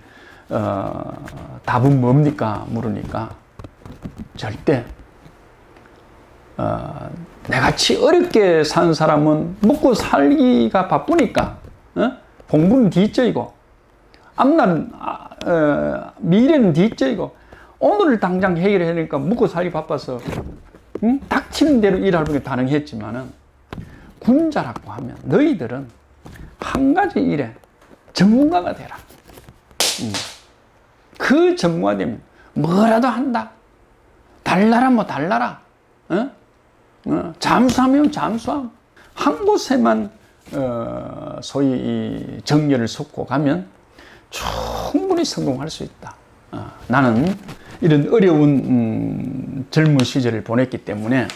답은 뭡니까? 물으니까 절대 내같이 어렵게 산 사람은 먹고 살기가 바쁘니까 공부는 뒷전이고 앞날은 미래는 뒷전이고 오늘을 당장 해결해야 되니까 먹고 살기 바빠서 닥치는 대로 일하는 게 가능했지만은, 군자라고 하면 너희들은 한 가지 일에 전문가가 되라. 그 전문가 되면 뭐라도 한다. 달라라 뭐 달라라. 잠수하면 잠수함. 한 곳에만 소위 이 정열을 쏟고 가면 충분히 성공할 수 있다. 나는 이런 어려운 젊은 시절을 보냈기 때문에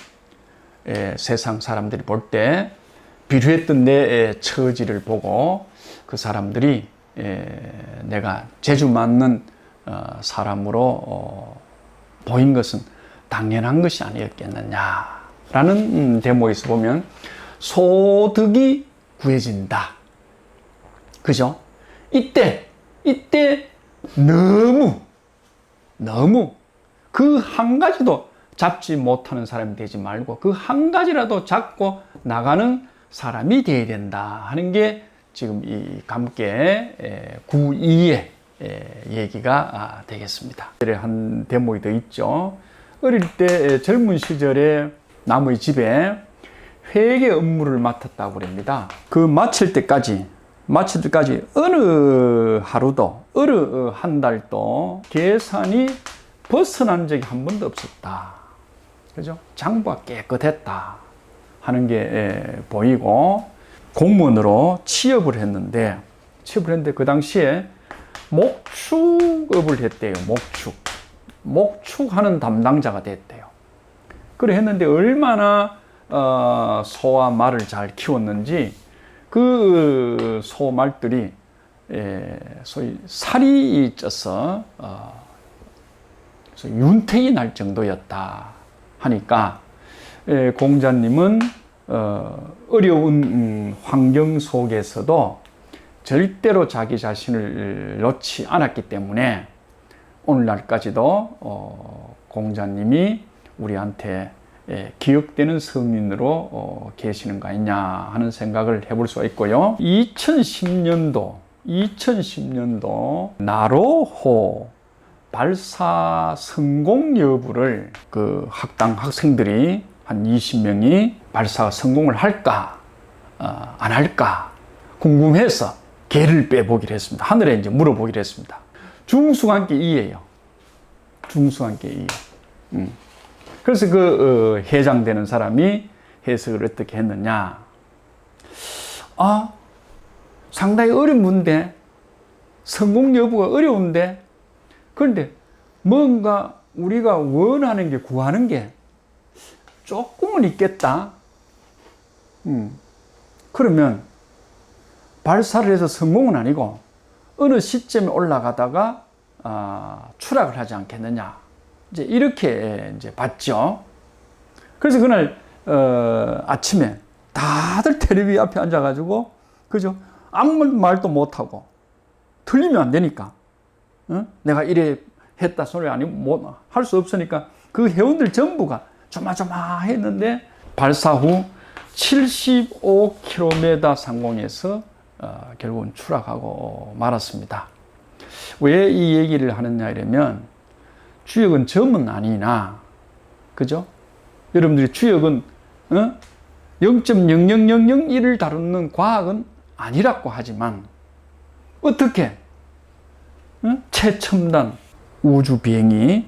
세상 사람들이 볼 때 비루했던 내 처지를 보고 그 사람들이 내가 재주 많는 사람으로 보인 것은 당연한 것이 아니었겠느냐라는 대목에서 보면 소득이 구해진다. 그죠? 이때 너무 그 한 가지도 잡지 못하는 사람이 되지 말고 그 한 가지라도 잡고 나가는 사람이 되어야 된다 하는 게 지금 이 감계 9.2의 얘기가 되겠습니다. 한 대목이 더 있죠. 어릴 때 젊은 시절에 남의 집에 회계 업무를 맡았다고 합니다. 그 마칠 때까지 어느 하루도 어느 한 달도 계산이 벗어난 적이 한 번도 없었다. 그죠? 장부가 깨끗했다 하는 게 보이고, 공무원으로 취업을 했는데 그 당시에 목축업을 했대요. 목축하는 담당자가 됐대요. 그래 했는데 얼마나 소와 말을 잘 키웠는지 그 소말들이 소위 살이 쪄서 윤택이 날 정도였다 하니까 공자님은 어려운 환경 속에서도 절대로 자기 자신을 놓지 않았기 때문에 오늘날까지도 공자님이 우리한테 기억되는 서민으로 계시는 거 아니냐 하는 생각을 해볼 수가 있고요. 2010년도 나로호 발사 성공 여부를 그 학당 학생들이 한 20명이 발사 성공을 할까 안 할까 궁금해서 개를 빼보기로 했습니다. 하늘에 이제 물어보기로 했습니다. 중수관계 2예요. 중수관계 2. 그래서 그 해당되는 사람이 해석을 어떻게 했느냐. 상당히 어려운 문제, 성공 여부가 어려운데, 그런데 뭔가 우리가 원하는 게, 구하는 게 조금은 있겠다. 그러면 발사를 해서 성공은 아니고 어느 시점에 올라가다가 추락을 하지 않겠느냐. 이제 이렇게 이제 봤죠. 그래서 그날 아침에 다들 텔레비 앞에 앉아가지고, 그죠? 아무 말도 못하고, 틀리면 안 되니까, 내가 이래 했다 소리 아니고 뭐 할 수 없으니까 그 회원들 전부가 조마조마했는데 발사 후 75km 상공에서 결국은 추락하고 말았습니다. 왜 이 얘기를 하느냐 이러면 주역은 점은 아니나, 그죠? 여러분들이 주역은 0.00001을 다루는 과학은 아니라고 하지만 어떻게 최첨단 우주 비행이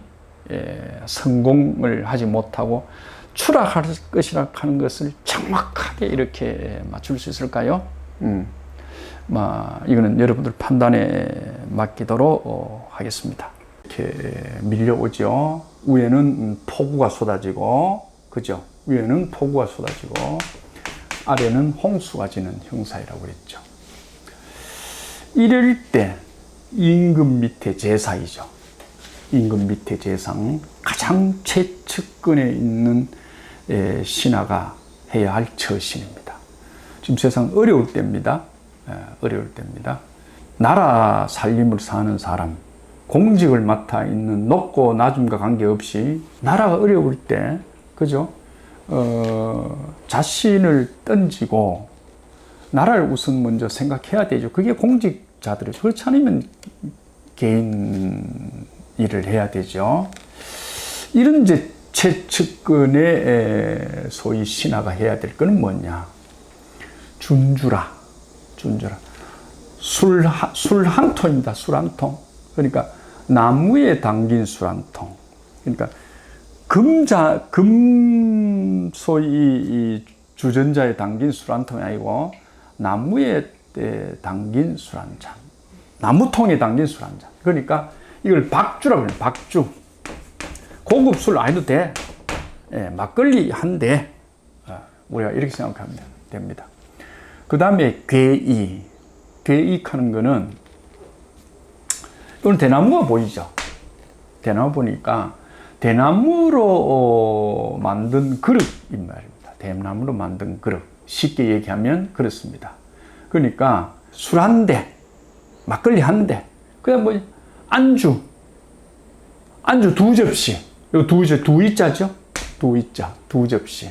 성공을 하지 못하고 추락할 것이라 하는 것을 정확하게 이렇게 맞출 수 있을까요? 이거는 여러분들 판단에 맡기도록 하겠습니다. 이렇게 밀려오죠. 위에는 폭우가 쏟아지고, 그죠? 위에는 폭우가 쏟아지고, 아래는 홍수가 지는 형사이라고 그랬죠. 이럴 때 임금 밑에 제사이죠. 임금 밑에 제상, 가장 최측근에 있는 신하가 해야 할 처신입니다. 지금 세상 어려울 때입니다. 어려울 때입니다. 나라 살림을 사는 사람, 공직을 맡아 있는 높고 낮음과 관계없이 나라가 어려울 때, 그죠? 자신을 던지고 나라를 우선 먼저 생각해야 되죠. 그게 공직자들이죠. 그렇지 않으면 개인 일을 해야 되죠. 이런 이제 최측근의 소위 신하가 해야 될 거는 뭐냐? 준주라. 술 한 통입니다. 술 한 통. 그러니까 나무에 담긴 술 한 통. 그러니까 소위 이 주전자에 담긴 술 한 통이 아니고 나무에 담긴 술 한 잔. 나무통에 담긴 술 한 잔. 그러니까 이걸 박주라고 해요. 박주. 고급 술 아니도 돼. 막걸리 한 대. 우리가 이렇게 생각하면 됩니다. 그 다음에 괴익하는 거는, 이건 대나무가 보이죠? 대나무 보니까 대나무로 만든 그릇인 말입니다. 대나무로 만든 그릇. 쉽게 얘기하면 그렇습니다. 그러니까 술 한 대, 막걸리 한 대, 그다음 뭐 안주 두 접시. 요 두이자죠? 두 접시.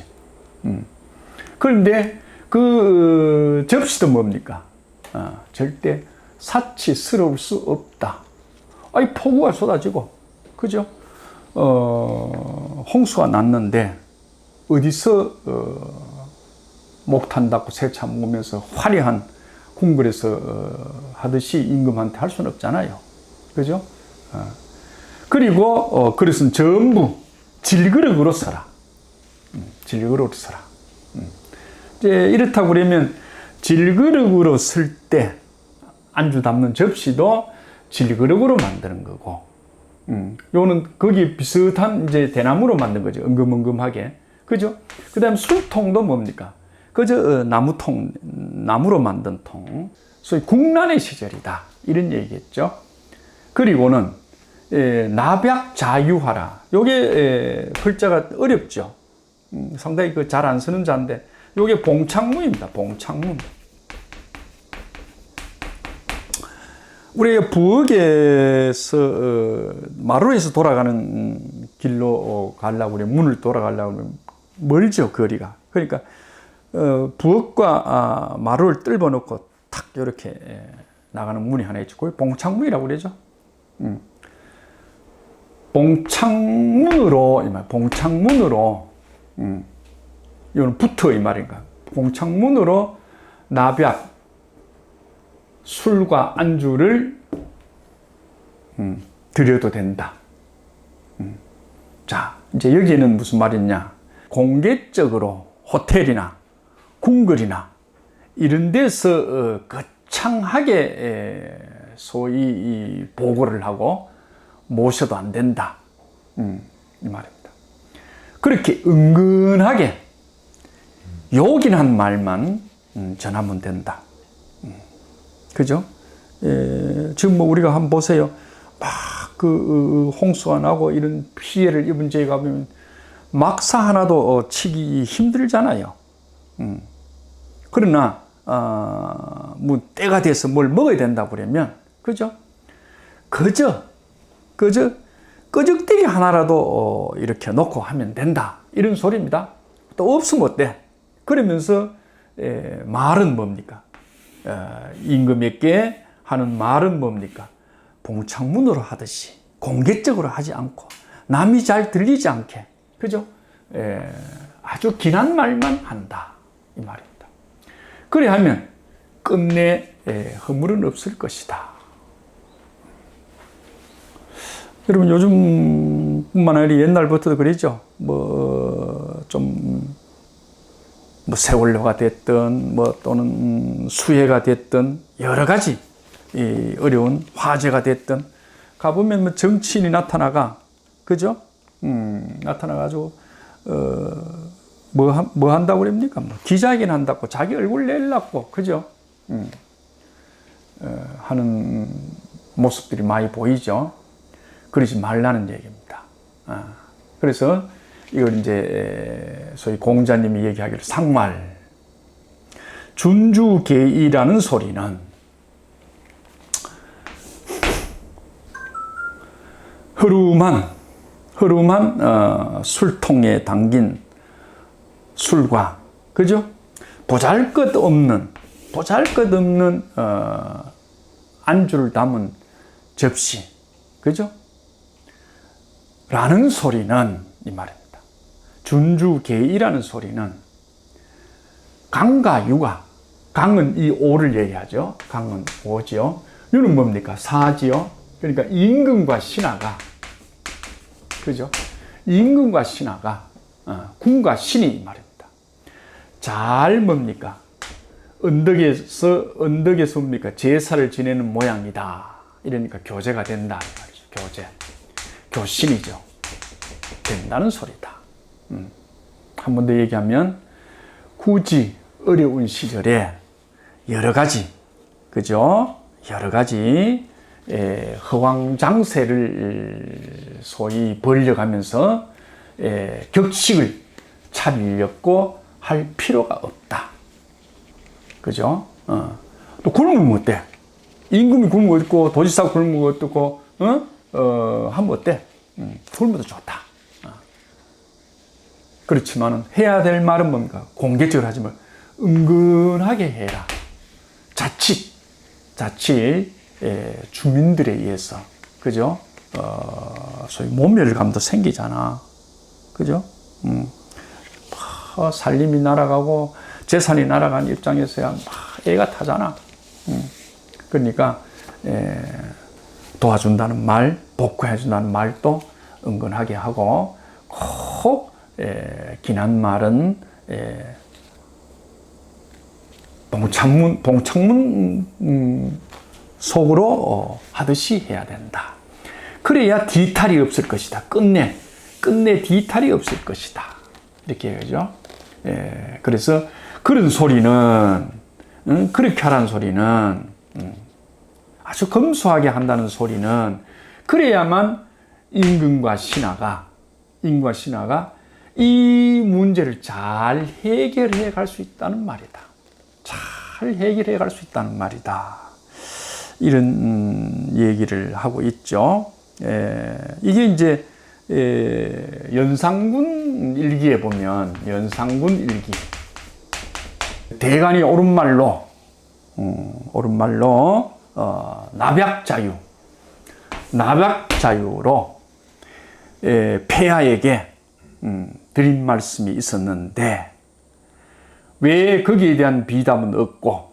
그런데 그 접시도 뭡니까? 절대 사치스러울 수 없다. 아니, 폭우가 쏟아지고, 그죠? 홍수가 났는데, 어디서, 목 탄다고 세차 먹으면서 화려한 궁궐에서 하듯이 임금한테 할 수는 없잖아요. 그죠? 그리고, 그릇은 전부 질그릇으로 써라. 질그릇으로 써라. 이제 이렇다고 그러면 질그릇으로 쓸 때 안주 담는 접시도 질그릇으로 만드는 거고, 요는 거기 비슷한 이제 대나무로 만든 거죠. 은금은금하게. 그죠? 그 다음 술통도 뭡니까? 그저 나무로 만든 통. 소위 국난의 시절이다. 이런 얘기겠죠. 그리고는 나백자유하라. 요게 글자가 어렵죠. 상당히 잘 안 쓰는 자인데, 요게 봉창무입니다. 봉창무. 우리 부엌에서 마루에서 돌아가는 길로 가려고 그래, 문을 돌아가려고 하면 멀죠, 거리가. 그러니까 부엌과 마루를 뚫어 놓고 탁 이렇게 나가는 문이 하나 있죠. 그게 봉창문이라고 그러죠. 봉창문으로 이거는 붙어 이 말인가. 봉창문으로 나벽 술과 안주를 드려도 된다. 자, 이제 여기는 무슨 말이냐? 공개적으로 호텔이나 궁궐이나 이런 데서 거창하게 소위 보고를 하고 모셔도 안 된다. 이 말입니다. 그렇게 은근하게 요긴한 말만 전하면 된다. 그죠? 지금 뭐 우리가 한번 보세요. 막 홍수가 나고 이런 피해를 입은 저희가 보면 막사 하나도 치기 힘들잖아요. 그러나 뭐 때가 돼서 뭘 먹어야 된다 그러면, 그죠? 그저 끄적대기 하나라도 이렇게 놓고 하면 된다. 이런 소리입니다. 또 없으면 어때? 그러면서 말은 뭡니까? 임금에게 하는 말은 뭡니까? 봉창문으로 하듯이 공개적으로 하지 않고 남이 잘 들리지 않게, 그죠? 아주 긴한 말만 한다 이 말입니다. 그래 하면 끝내 허물은 없을 것이다. 여러분 요즘뿐만 아니라 옛날부터도 그러죠. 세월호가 됐든 또는 수해가 됐든 여러 가지 이 어려운 화재가 됐든 가보면 정치인이 나타나가, 그죠? 나타나가지고 뭐 한다고 그럽니까? 기자회견 한다고 자기 얼굴 내려고, 그죠? 하는 모습들이 많이 보이죠. 그러지 말라는 얘기입니다. 그래서 이걸 이제 소위 공자님이 얘기하기를 상말, 준주계이라는 소리는 흐름한 술통에 담긴 술과, 그죠? 보잘것없는 안주를 담은 접시, 그죠? 라는 소리는 이 말입니다. 준주계이라는 소리는 강과 유가, 강은 이 오를 얘기하죠. 강은 오지요. 유는 뭡니까? 사지요. 그러니까 임금과 신하가, 그죠? 임금과 신하가 군과 신이 이 말입니다. 잘 뭡니까? 언덕에서 뭡니까? 제사를 지내는 모양이다. 이러니까 교제가 된다 이 말이죠. 교신이죠. 된다는 소리다. 한 번 더 얘기하면 굳이 어려운 시절에 여러 가지, 그죠? 여러 가지 허황장세를 소위 벌려가면서 격식을 차리려고 할 필요가 없다. 그죠? 또 굶으면 어때? 임금이 굶으면 어떻고, 도지사가 굶으면 어떻고, 하면 어때? 굶어도 좋다. 그렇지만은 해야 될 말은 뭔가? 공개적으로 하지 말고 은근하게 해라. 자칫 주민들에 의해서, 그죠? 소위 모멸감도 생기잖아. 그죠? 살림이 날아가고 재산이 날아간 입장에서야 막 애가 타잖아. 그러니까 도와준다는 말, 복구해준다는 말도 은근하게 하고, 꼭 긴한 말은 봉창문 속으로 하듯이 해야 된다. 그래야 뒤탈이 없을 것이다. 끝내 뒤탈이 없을 것이다. 이렇게 얘기하죠. 그래서 그런 소리는, 그렇게 하라는 소리는, 아주 검소하게 한다는 소리는, 그래야만 임금과 신하가 이 문제를 잘 해결해 갈 수 있다는 말이다. 잘 해결해 갈 수 있다는 말이다. 이런 얘기를 하고 있죠. 이게 이제 연산군 일기에 보면, 연산군 일기, 대간이 옳은말로 나백자유로 폐하에게 드린 말씀이 있었는데 왜 거기에 대한 비답은 없고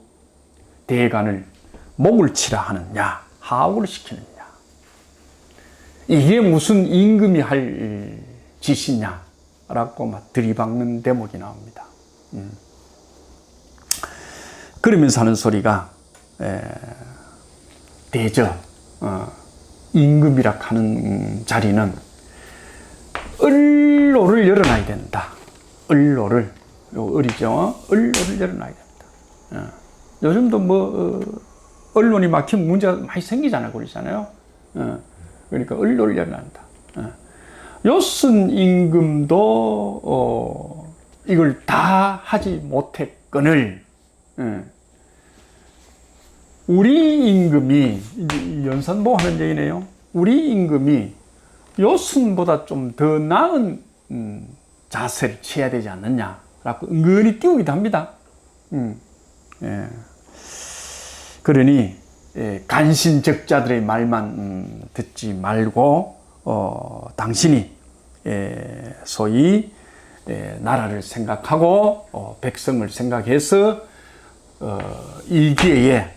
대간을 목을 치라 하느냐, 하옥을 시키느냐, 이게 무슨 임금이 할 짓이냐라고 막 들이박는 대목이 나옵니다. 그러면서 하는 소리가 대저 임금이라 하는 자리는 을로를 열어놔야 된다. 을로를, 을이죠. 을로를 열어놔야 된다. 요즘도 언론이 막히면 문제가 많이 생기잖아요. 그러잖아요. 그러니까 을로를 열어놔야 한다. 요슨 임금도 이걸 다 하지 못했거늘 우리 임금이, 연산보 하는 얘기네요. 우리 임금이 요순보다 좀 더 나은 자세를 취해야 되지 않느냐라고 은근히 띄우기도 합니다. 그러니 간신적자들의 말만 듣지 말고 당신이 소위 나라를 생각하고 백성을 생각해서 이 기회에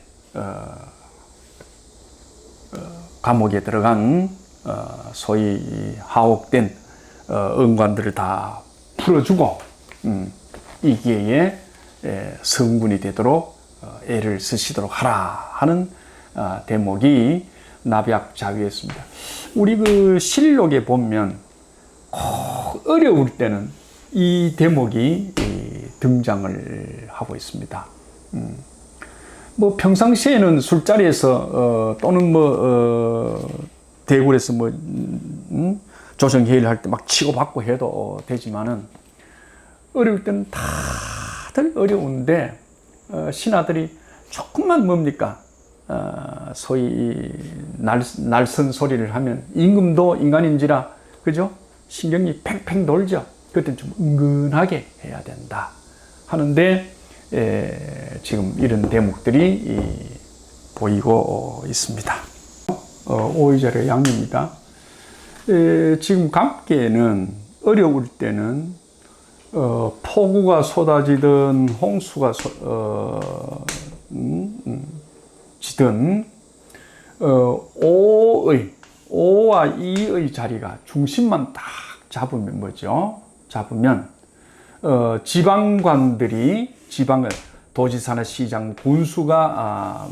감옥에 들어간 소위 하옥된 언관들을 다 풀어주고 이 기회에 성군이 되도록 애를 쓰시도록 하라 하는 대목이 나비약자위였습니다. 우리 그 실록에 보면 꼭 어려울 때는 이 대목이 등장을 하고 있습니다. 뭐 평상시에는 술자리에서 또는 뭐 대궐에서 뭐 조정회의를 할 때 막 치고받고 해도 되지만은 어려울 때는 다들 어려운데 신하들이 조금만 뭡니까 소위 날선 소리를 하면 임금도 인간인지라 그죠? 신경이 팽팽 돌죠. 그때는 좀 은근하게 해야 된다 하는데 지금 이런 대목들이 보이고 있습니다. 오이절의 양입니다. 지금 감기에는 어려울 때는 폭우가 쏟아지든 홍수가 지든 오와 이의 자리가 중심만 딱 잡으면 뭐죠? 잡으면 지방관들이 도지사나 시장 군수가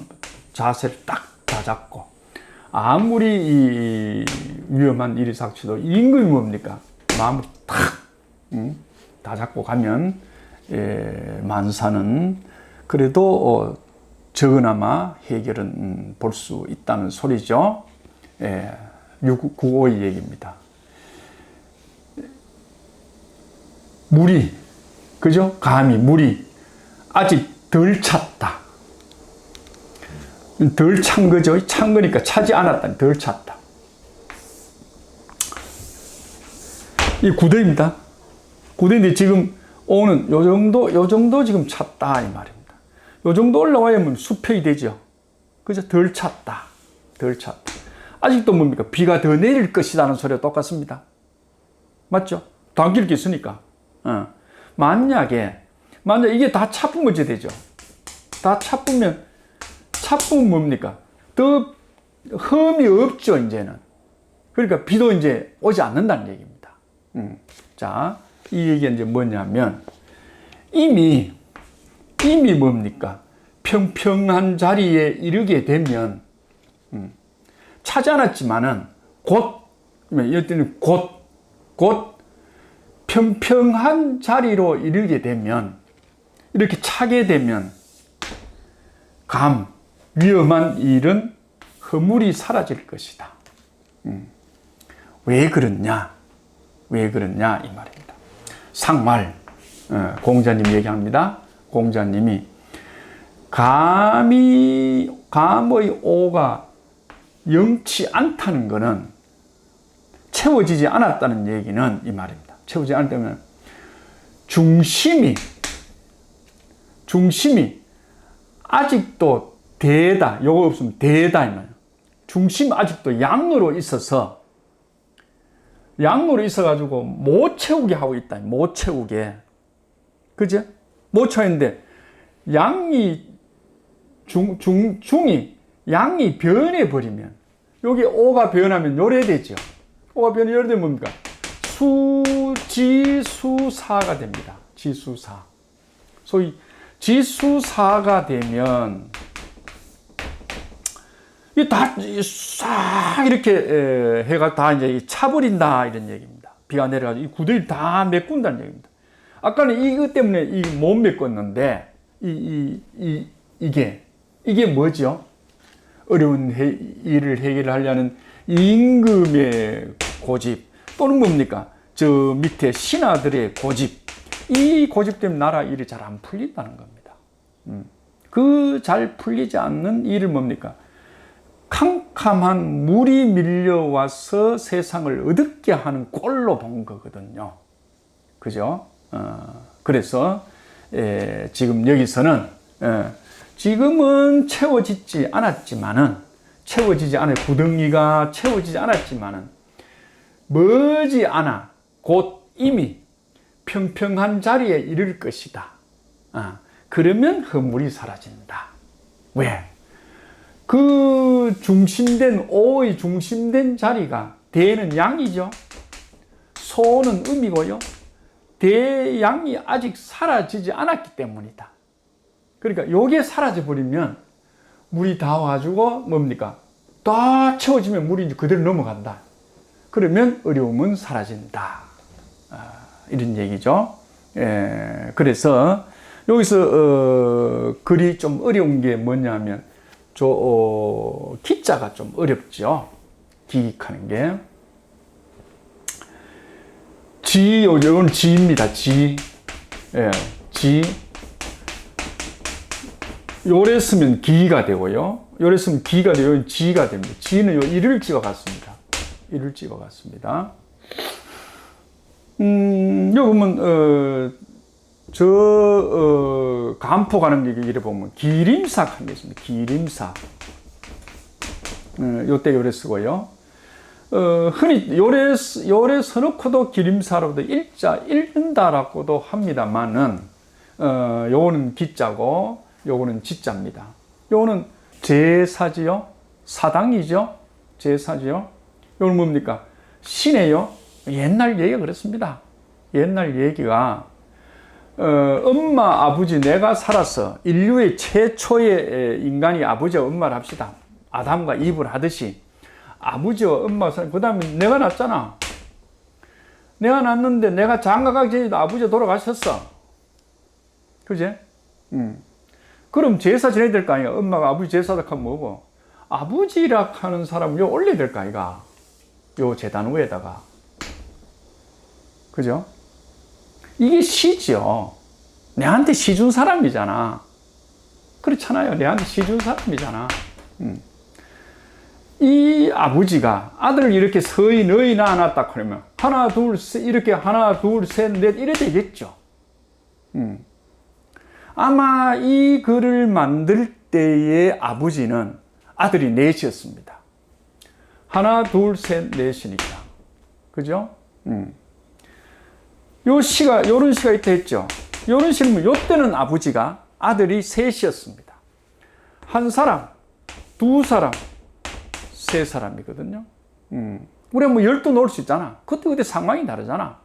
자세를 딱 다 잡고 아무리 위험한 일이 닥쳐도 임금이 뭡니까? 마음을 다 잡고 가면 만사는 그래도 적으나마 해결은 볼 수 있다는 소리죠. 695의 얘기입니다. 물이 그죠? 감히 물이 아직 덜 찼다. 덜 찬 거죠. 찬 거니까 차지 않았다. 덜 찼다. 이 구대입니다. 구대인데 지금 오는 요 정도 지금 찼다 이 말입니다. 요 정도 올라와야면 수평이 되죠. 그죠? 덜 찼다. 덜 찼다. 아직도 뭡니까? 비가 더 내릴 것이라는 소리가 똑같습니다. 맞죠? 당길 게 있으니까. 만약에 이게 다 차쁘면 어찌 되죠? 다 차쁘면 뭡니까? 더 흠이 없죠, 이제는. 그러니까 비도 이제 오지 않는다는 얘기입니다. 자, 이 얘기가 이제 뭐냐면, 이미 뭡니까? 평평한 자리에 이르게 되면, 차지 않았지만은, 이럴 때는 곧 평평한 자리로 이르게 되면, 이렇게 차게 되면, 위험한 일은 허물이 사라질 것이다. 왜 그렇냐 이 말입니다. 상말 공자님 얘기합니다. 공자님이 감의 오가 영치 않다는 것은 채워지지 않았다는 얘기는 이 말입니다. 채워지지 않다면 중심이 아직도 대다. 요거 없으면 대다. 이 말이에요. 중심 아직도 양으로 있어가지고 못 채우게 하고 있다. 못 채우게. 그죠? 못 채우는데 양이 양이 변해버리면 여기 오가 변하면 요래되죠. 오가 변하면 요래되면 뭡니까? 지수사가 됩니다. 지수사. 소위 지수사가 되면 이 다 싹 이렇게 해가 다 이제 차버린다 이런 얘기입니다. 비가 내려가지고 이 구들이 다 메꾼다는 얘기입니다. 아까는 이것 때문에 못 메꿨는데 이게 뭐죠? 어려운 일을 해결하려는 임금의 고집 또는 뭡니까? 저 밑에 신하들의 고집. 이 고집 때문에 나라 일이 잘 안 풀린다는 겁니다. 그 잘 풀리지 않는 일을 뭡니까? 캄캄한 물이 밀려와서 세상을 어둡게 하는 꼴로 본 거거든요. 그죠? 그래서 지금 여기서는 지금은 채워지지 않았지만은, 구덩이가 채워지지 않았지만은, 머지않아 곧 이미 평평한 자리에 이를 것이다. 그러면 허물이 사라진다. 왜? 그 중심된, 오의 중심된 자리가 대는 양이죠. 소는 음이고요. 대양이 아직 사라지지 않았기 때문이다. 그러니까 요게 사라져 버리면 물이 다 와가지고 뭡니까? 다 채워지면 물이 이제 그대로 넘어간다. 그러면 어려움은 사라진다. 이런 얘기죠. 그래서 여기서 글이 좀 어려운 게 뭐냐면 기자가 좀 어렵죠. 기익하는 게. 이건 지입니다. 지. 요래 쓰면 기가 되고요. 요래 쓰면 기가 되고, 이건 지가 됩니다. 지는 요 이를 찍어갔습니다. 이를 찍어갔습니다. 여기 보면, 간포 가는 게 이래 보면, 기림사 하는 게 있습니다. 기림사. 요때 요래 쓰고요. 흔히 요래 써놓고도 기림사로도 읽는다라고도 합니다만은, 요거는 기자고, 요거는 지자입니다. 요거는 제사지요? 사당이죠? 제사지요? 요건 뭡니까? 시네요? 옛날 얘기가 그렇습니다. 옛날 얘기가, 엄마, 아버지, 내가 살아서 인류의 최초의 인간이 아버지와 엄마를 합시다. 아담과 이브를 하듯이 아버지와 엄마가, 그 다음에 내가 낳았잖아. 내가 낳았는데 내가 장가가기 전에도 아버지가 돌아가셨어. 그지? 그럼 제사 지내야 될 거 아니야. 엄마가 아버지 제사다 하면 뭐고? 아버지라 하는 사람을 요 올려야 될 거 아이가. 요 제단 위에다가. 그죠? 이게 시죠. 내한테 시 준 사람이잖아. 그렇잖아요. 내한테 시 준 사람이잖아. 이 아버지가 아들을 이렇게 서히 너희 낳아놨다 그러면 하나 둘 셋 이렇게 하나 둘 셋 넷 이래 되겠죠. 아마 이 글을 만들 때의 아버지는 아들이 넷이었습니다. 하나 둘 셋 넷이니까. 그죠? 요런 시가 있다 했죠. 요런 시는 요 때는 아버지가 아들이 셋이었습니다. 한 사람, 두 사람, 세 사람이거든요. 우리가 뭐 12 놓을 수 있잖아. 그때 상황이 다르잖아.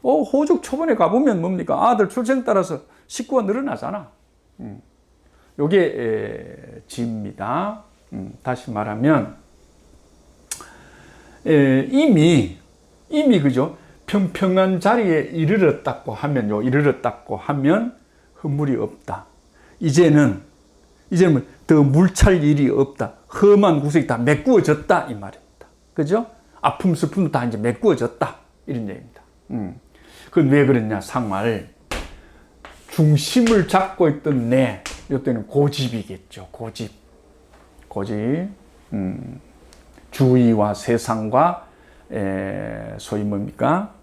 호적 초반에 가보면 뭡니까? 아들 출생 따라서 식구가 늘어나잖아. 요게 지입니다. 다시 말하면 이미 그죠? 평평한 자리에 이르렀다고 하면 허물이 없다. 이제는 더 물찰 일이 없다. 험한 구석이 다 메꾸어졌다 이 말입니다. 그죠? 아픔 슬픔도 다 이제 메꾸어졌다 이런 얘기입니다. 그건 왜 그랬냐? 상말 중심을 잡고 있던 이때는 고집이겠죠. 고집. 주의와 세상과 소위 뭡니까?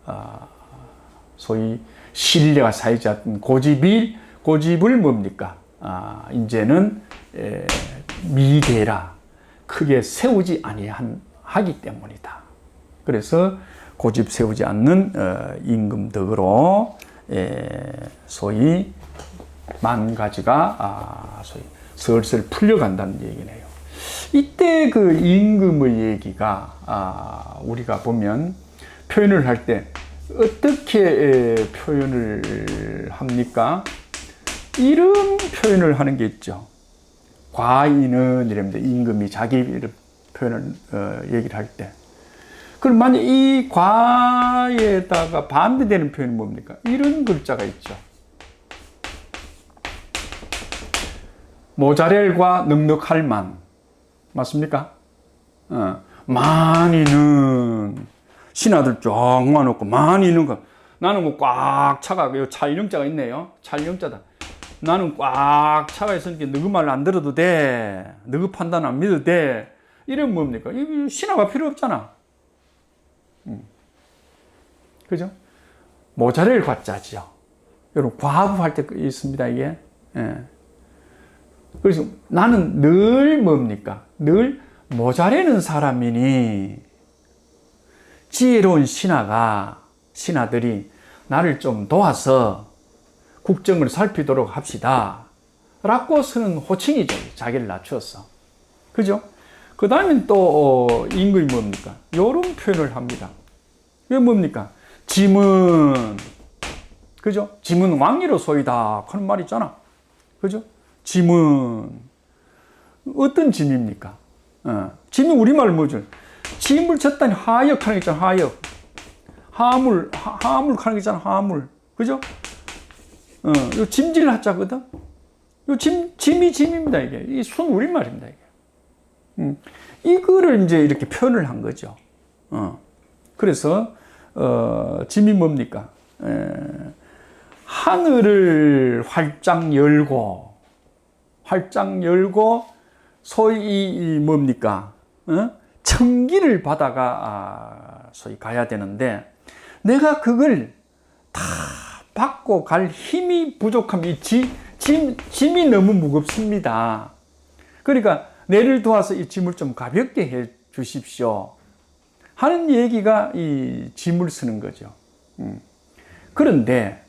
소위 신뢰가 쌓이지 않던 고집을 뭡니까? 이제는 미대라 크게 세우지 아니하기 때문이다. 그래서 고집 세우지 않는 임금덕으로 소위 만 가지가 소위 슬슬 풀려간다는 얘기네요. 이때 그 임금의 얘기가 우리가 보면 표현을 할 때 어떻게 표현을 합니까? 이런 표현을 하는 게 있죠. 과인은 이랍니다. 임금이 자기 표현을 얘기를 할 때. 그럼 만약 이 과에다가 반대되는 표현이 뭡니까? 이런 글자가 있죠. 모자렐과 넉넉할 만. 맞습니까? 많이는 신하들 쫙 모아놓고 많이는 거. 나는 뭐 꽉 차가 요 찰령자가 있네요. 찰령자다. 나는 꽉 차가 있으니까 너그 말 안 들어도 돼. 너그 판단 안 믿어도 돼. 이러면 뭡니까? 이 신하가 필요 없잖아. 그죠? 모자렐 과자지요. 여러분 과부할 때 있습니다 이게. 예. 그래서 나는 늘 뭡니까? 늘 모자라는 사람이니 지혜로운 신하들이 나를 좀 도와서 국정을 살피도록 합시다. 라고 쓰는 호칭이죠. 자기를 낮추었어. 그죠? 그 다음엔 또 임금이 뭡니까? 요런 표현을 합니다. 이게 뭡니까? 짐은, 그죠? 짐은 왕위로 소이다 하는 말 있잖아. 그죠? 짐은 어떤 짐입니까? 짐이 우리말 뭐죠? 짐을 졌다니 하역 하는 게 있잖아. 하역. 하물 하는 게 있잖아. 하물. 그죠? 요 짐질 하자거든. 요 짐이 짐입니다. 이게 이 순 우리말입니다. 이게. 이거를 이제 이렇게 표현을 한 거죠. 그래서 짐이 뭡니까? 하늘을 활짝 열고 소위 뭡니까? 청기를 받아가 소위 가야 되는데 내가 그걸 다 받고 갈 힘이 부족함이 짐이 너무 무겁습니다. 그러니까 내를 도와서 이 짐을 좀 가볍게 해 주십시오 하는 얘기가 이 짐을 쓰는 거죠. 그런데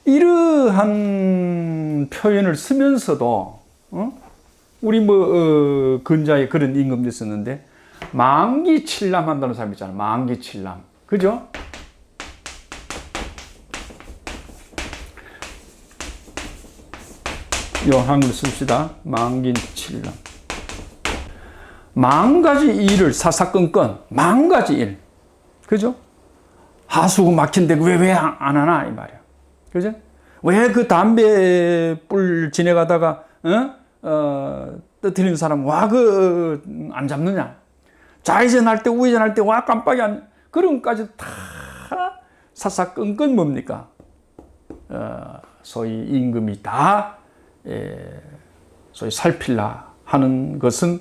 이러한 표현을 쓰면서도 우리 근자에 그런 임금도 썼는데 만기칠람 한다는 사람 있잖아요. 만기칠람. 그죠? 요 한글 씁시다. 만기칠람. 만 가지 일을 사사건건 만 가지 일. 그죠? 하수구 막힌데 왜 안 하나 이 말이야. 그죠? 왜 그 담배 뿔 지내가다가 떠트리는 사람 와 안 잡느냐? 좌회전할 때 우회전할 때 와 깜빡이 안 그런 것까지 다 사사건건 뭡니까? 소위 임금이 다 소위 살필라 하는 것은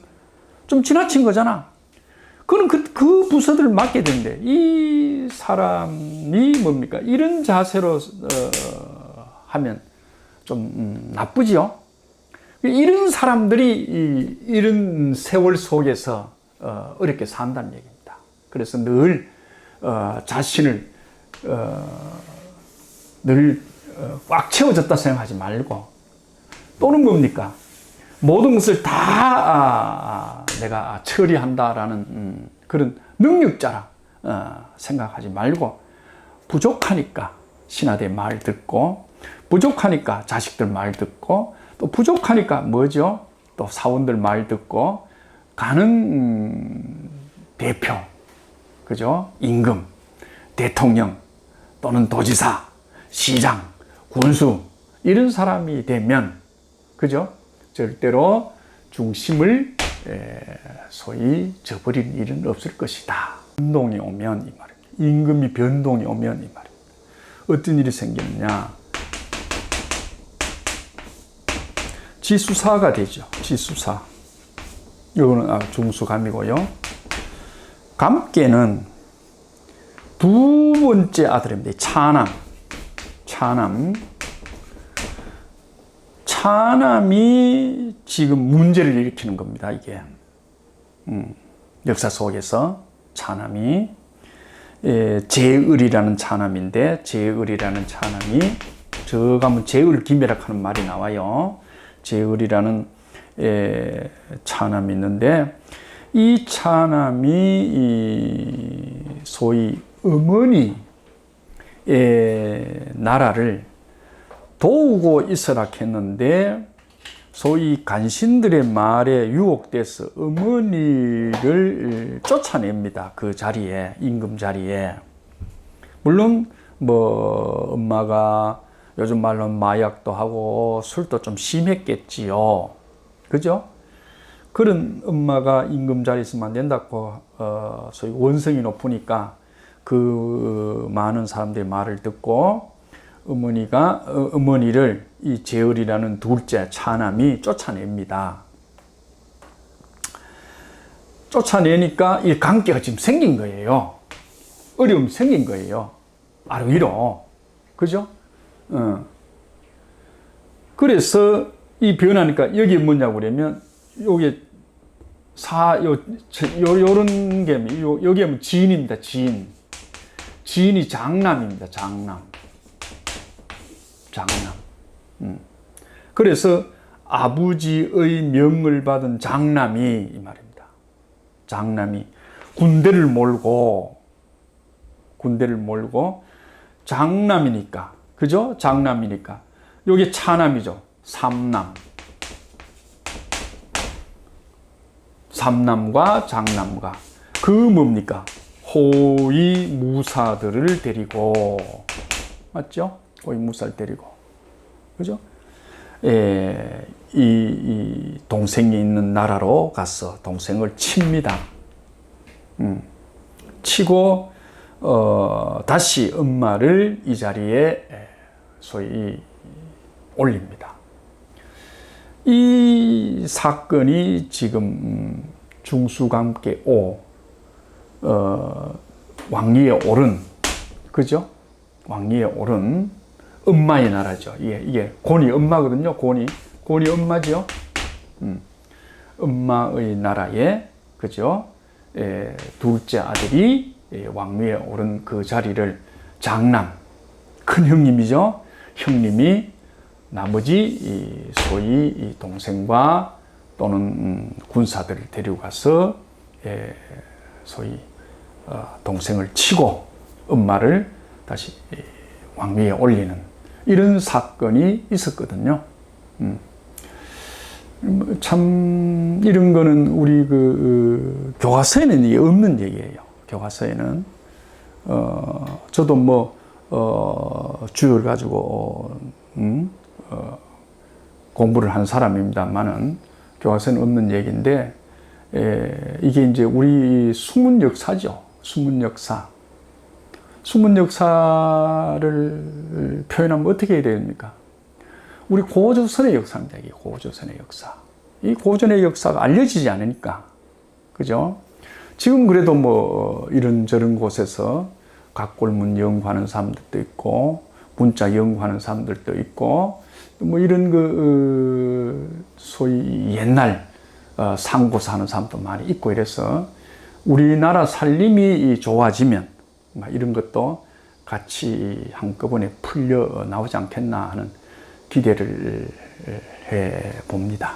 좀 지나친 거잖아. 그럼 그 부서들을 맡게 되는데 이 사람이 뭡니까? 이런 자세로 하면 좀 나쁘지요. 이런 사람들이 이런 세월 속에서 어렵게 산다는 얘기입니다. 그래서 늘 자신을 늘 꽉 채워졌다 생각하지 말고 또는 뭡니까? 모든 것을 다 내가 처리한다라는 그런 능력자라 생각하지 말고 부족하니까 신하들 말 듣고 부족하니까 자식들 말 듣고 또 부족하니까 뭐죠? 또 사원들 말 듣고 가는 대표, 그죠? 임금, 대통령 또는 도지사, 시장, 군수 이런 사람이 되면 그죠? 절대로 중심을 소위 저버리는 일은 없을 것이다. 변동이 오면 이 말입니다. 임금이 변동이 오면 이 말입니다. 어떤 일이 생기느냐? 지수사가 되죠. 지수사. 이거는 중수감이고요. 감께는 두 번째 아들입니다. 차남이 지금 문제를 일으키는 겁니다. 이게 역사 속에서 차남이 제을이라는 차남인데 제을이라는 차남이 저 가면 제을 기멸하는 말이 나와요. 제을이라는 차남이 있는데 이 차남이 소위 어머니의 나라를 도우고 있으라 했는데 소위 간신들의 말에 유혹돼서 어머니를 쫓아냅니다. 그 자리에 임금 자리에. 물론 뭐 엄마가 요즘 말로는 마약도 하고 술도 좀 심했겠지요. 그죠? 그런 엄마가 임금 자리에 있으면 안 된다고 소위 원성이 높으니까 그 많은 사람들의 말을 듣고 어머니를 이 제을이라는 둘째 차남이 쫓아냅니다. 쫓아내니까 이 관계가 지금 생긴 거예요. 어려움이 생긴 거예요. 아ru 위로. 그죠? 그래서 이 변하니까 여기 뭐냐고 그러면 요게 요런 게 여기에 뭐 지인입니다. 지인이 장남입니다. 장남. 그래서 아버지의 명을 받은 장남이 이 말입니다. 장남이 군대를 몰고 장남이니까, 그죠? 장남이니까 요게 차남이죠. 삼남과 장남과 그 뭡니까? 호위무사들을 데리고, 맞죠? 호위무사를 데리고, 그죠? 이 동생이 있는 나라로 가서 동생을 칩니다. 치고 다시 엄마를 이 자리에 소위 올립니다. 이 사건이 지금 중수감계 왕위에 오른, 그죠? 왕위에 오른 엄마의 나라죠. 이게 곤이 엄마거든요. 곤이 엄마죠. 엄마의 나라에, 그죠? 둘째 아들이 왕위에 오른 그 자리를 장남, 큰 형님이죠. 형님이 나머지 소위 동생과 또는 군사들을 데리고 가서 소위 동생을 치고 엄마를 다시 왕위에 올리는 이런 사건이 있었거든요. 참 이런 거는 우리 교과서에는 이게 없는 얘기예요. 교과서에는 저도 뭐 주를 가지고 공부를 한 사람입니다만은 교과서에는 없는 얘기인데 이게 이제 우리 숨은 역사죠. 숨은 역사를 표현하면 어떻게 해야 됩니까? 우리 고조선의 역사입니다. 이게 고조선의 역사. 이 고전의 역사가 알려지지 않으니까, 그죠? 지금 그래도 뭐 이런저런 곳에서 각골문 연구하는 사람들도 있고, 문자 연구하는 사람들도 있고, 뭐 이런 소위 옛날 상고사 하는 사람도 많이 있고 이래서 우리나라 살림이 좋아지면 이런 것도 같이 한꺼번에 풀려 나오지 않겠나 하는 기대를 해 봅니다.